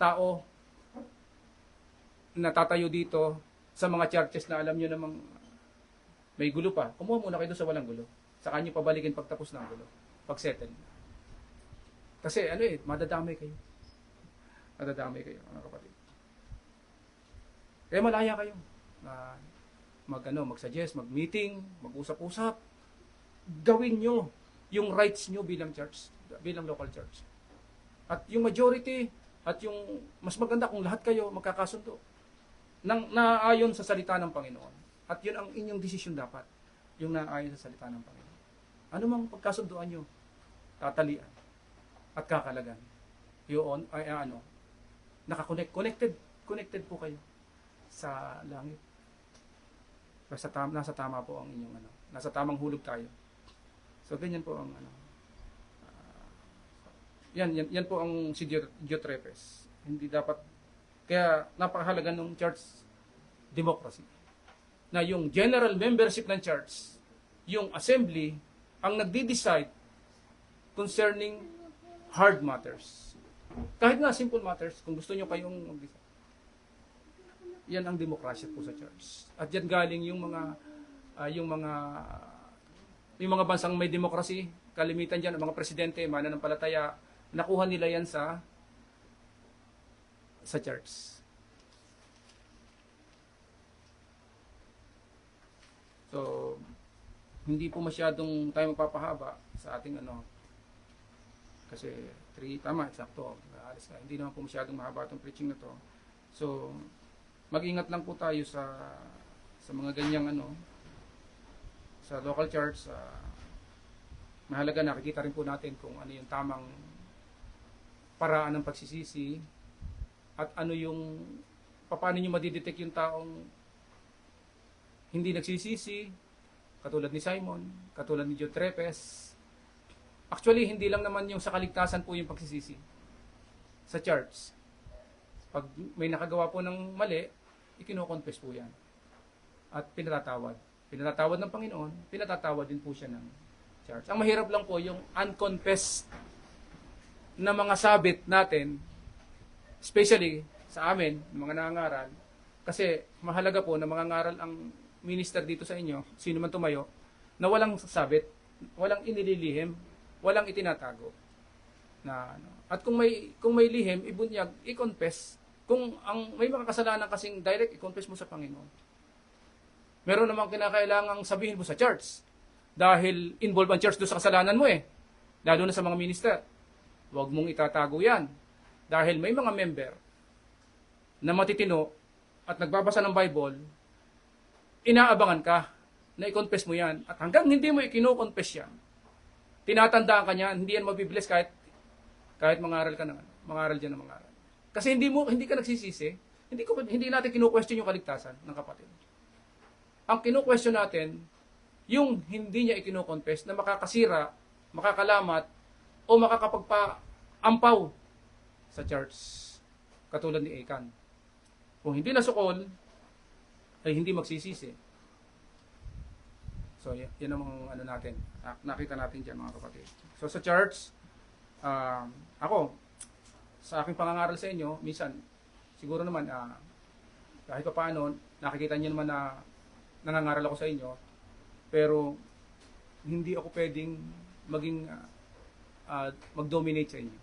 tao na tatayo dito sa mga churches na alam nyo namang may gulo pa? Kumuha muna kayo doon sa walang gulo. Saka nyo pabalikin pagtapos ng gulo. Pag-settle. Kasi madadamay kayo. Madadamay kayo, mga kapatid. Kaya malaya kayo na mag-suggest, mag-meeting, mag-usap-usap. Gawin nyo yung rights nyo bilang church, bilang local church. At yung majority, at yung mas maganda kung lahat kayo magkakasundo nang naayon sa salita ng Panginoon. At yun ang inyong desisyon dapat, yung naayon sa salita ng Panginoon. Ano mang pagkasunduan nyo, tatalian at kakalagan. Yun ay connected po kayo sa langit. Nasa tama po ang inyong nasa tamang hulog tayo. So ganyan po ang yan po ang si Diotrepes. Hindi dapat, kaya napakahalaga ng church democracy. Na yung general membership ng church, yung assembly, ang nagdi-decide concerning hard matters. Kahit nga simple matters, kung gusto nyo kayong mag-decide. Yan ang demokrasya po sa church. At yan galing yung mga bansang may demokrasy, kalimitan dyan, ang mga presidente, mananampalataya, nakuha nila yan sa church. So, hindi po masyadong tayo magpapahaba sa ating kasi 3, tama, eksakto, alis ka. Hindi naman po masyadong mahaba itong preaching na to. So, mag-ingat lang po tayo sa mga ganyang sa local church. Mahalaga, nakikita rin po natin kung ano yung tamang paraan ng pagsisisi at paano nyo madidetect yung taong hindi nagsisisi, katulad ni Simon, katulad ni Diotrepes. Actually, hindi lang naman yung sa kaligtasan po yung pagsisisi sa church. Pag may nakagawa po ng mali, ikino-confess po yan. At pinatatawad. Pinatatawad ng Panginoon, pinatatawad din po siya ng church. Ang mahirap lang po yung unconfessed na mga sabit natin, especially sa amin, mga nangangaral, kasi mahalaga po na mga ngaral ang minister dito sa inyo, sino man tumayo, na walang sabit, walang inililihim, walang itinatago. Na ano. At kung may lihim, ibunyag, i-confess. Kung may mga kasalanan kasing direct, i-confess mo sa Panginoon. Meron namang kinakailangang sabihin mo sa church. Dahil involved ang church doon sa kasalanan mo eh. Lalo na sa mga minister. Huwag mong itatago yan. Dahil may mga member na matitino at nagbabasa ng Bible, inaabangan ka na i-confess mo yan. At hanggang hindi mo ikino-confess yan, tinatandaan ka niyan, hindi yan mabibless kahit mangaral ka na, mangaral dyan ng mangaral. Kasi hindi ka nagsisisi, hindi natin kino-question yung kaligtasan ng kapatid. Ang kino-question natin, yung hindi niya ikino-confess na makakasira, makakalamat, o makakapagpa-ampaw sa church. Katulad ni Achan. Kung hindi nasukol, ay hindi magsisisi. So, yan ang ano natin. Nakita natin dyan, mga kapatid. So, sa church, ako, sa aking pangangaral sa inyo, minsan, siguro naman, kahit pa paano, nakikita niyo naman na nangangaral ako sa inyo, pero hindi ako pwedeng maging mag-dominate sa inyo.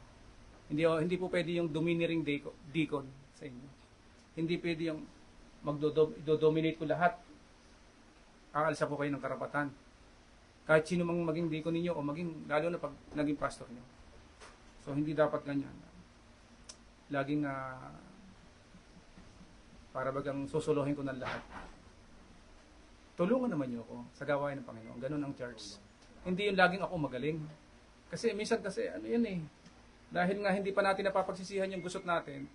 Hindi po pwede yung domineering deacon sa inyo. Hindi pwede yung magdo-dominate ko lahat. Aalsa po kayo ng karapatan. Kahit sino mang maging deacon ninyo o maging, lalo na pag naging pastor niyo. So, hindi dapat ganyan. Laging para bagang susuluhin ko ng lahat. Tulungan naman niyo ako sa gawain ng Panginoon. Ganun ang church. Hindi yung laging ako magaling. Kasi minsan ano yan eh. Dahil nga hindi pa natin napapagsisihan yung gusot natin,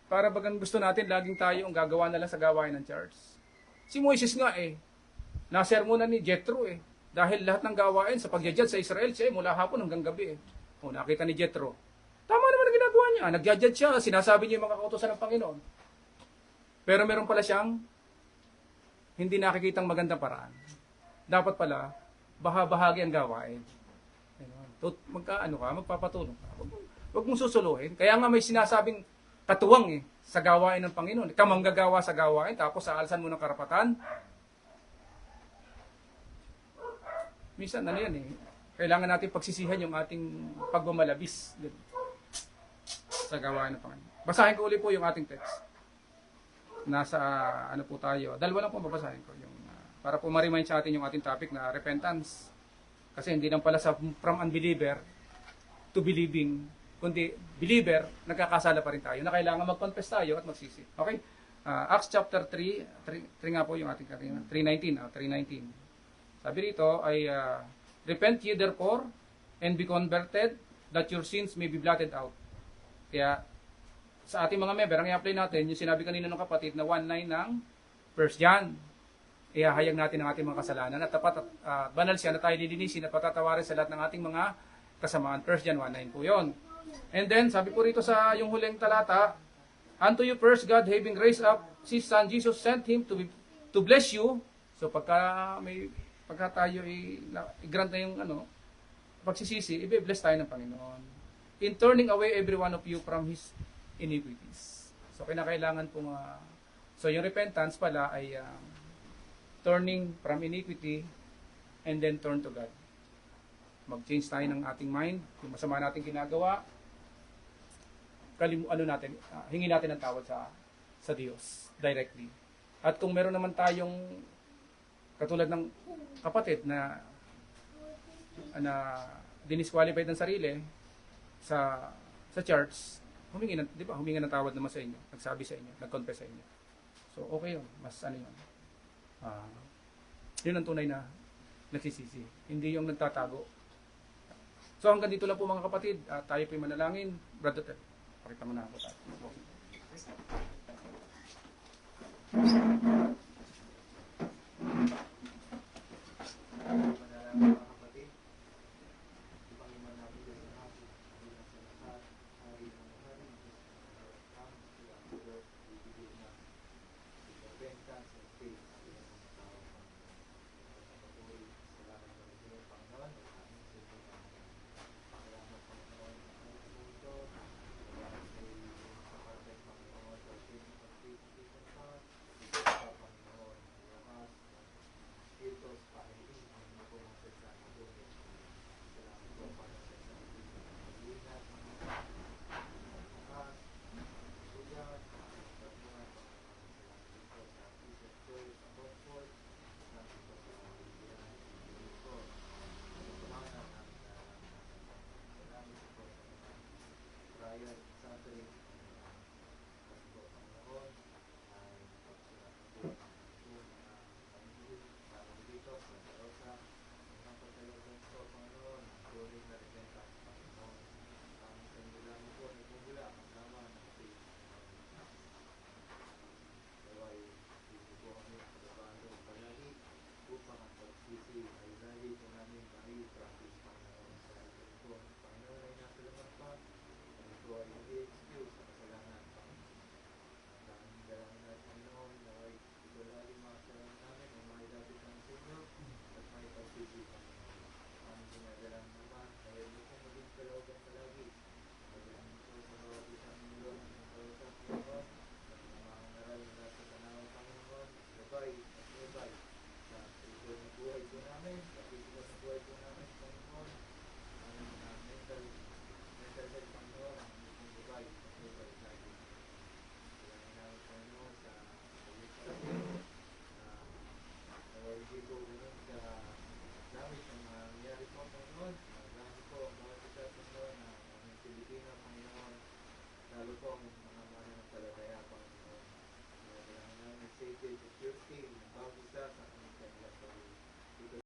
para bagang gusto natin, laging tayo ang gagawa na lang sa gawain ng church. Si Moises nga eh, nasermonan ni Jethro eh. Dahil lahat ng gawain sa pagjajad sa Israel, siya mula hapon hanggang gabi eh. O nakita ni Jethro, tama naman ang ginagawa niya. Nagjajad siya, sinasabi niya yung mga kautosan ng Panginoon. Pero meron pala siyang hindi nakikitang magandang paraan. Dapat pala, bahagi ang gawain. Magpapatulong ka. Huwag mong susuluhin. Kaya nga may sinasabing katuwang eh, sa gawain ng Panginoon. Ikaw manggagawa sa gawain, tapos saalsan mo ng karapatan. Minsan, ano yan eh, kailangan natin pagsisihan yung ating pagmamalabis sa gawain ng Panginoon. Basahin ko ulit po yung ating text. Nasa, ano po tayo, dalawa lang po babasahin ko. Para po ma-remind sa atin yung ating topic na repentance. Kasi hindi lang pala from unbeliever to believing, kundi believer, nagkakasala pa rin tayo na kailangan mag-confess tayo at magsisi. Okay? Acts chapter 3 nga po yung ating kanina, 3:19. Sabi rito ay, repent ye therefore and be converted that your sins may be blotted out. Kaya sa ating mga member, ang i-apply natin, yung sinabi kanina ng kapatid na 1:9 ng 1 John. Ihahayag natin ang ating mga kasalanan at tapat at banal siya na tayo lilinisin at patatawarin sa lahat ng ating mga kasamaan. 1 John 1:9 po yun. And then, sabi po rito sa yung huling talata, unto you first God having raised up His Son Jesus sent Him to bless you. So pagka tayo i-grant na yung pagsisisi, i-bless tayo ng Panginoon. In turning away every one of you from his iniquities. So kinakailangan pong so yung repentance pala ay turning from iniquity and then turn to God. Mag-change tayo ng ating mind, yung masama nating ginagawa, hingin natin ng tawad sa Diyos directly. At kung meron naman tayong katulad ng kapatid na dinisqualified ng sarili sa church, humingi ng tawad naman sa inyo, nagsabi sa inyo, nag-confess sa inyo. So okay yun, mas yun. Yun ang tunay na nagsisisi, hindi yung nagtatago. So hanggang dito lang po mga kapatid, tayo po'y manalangin. Brother Ted, pakita mo na ako tayo.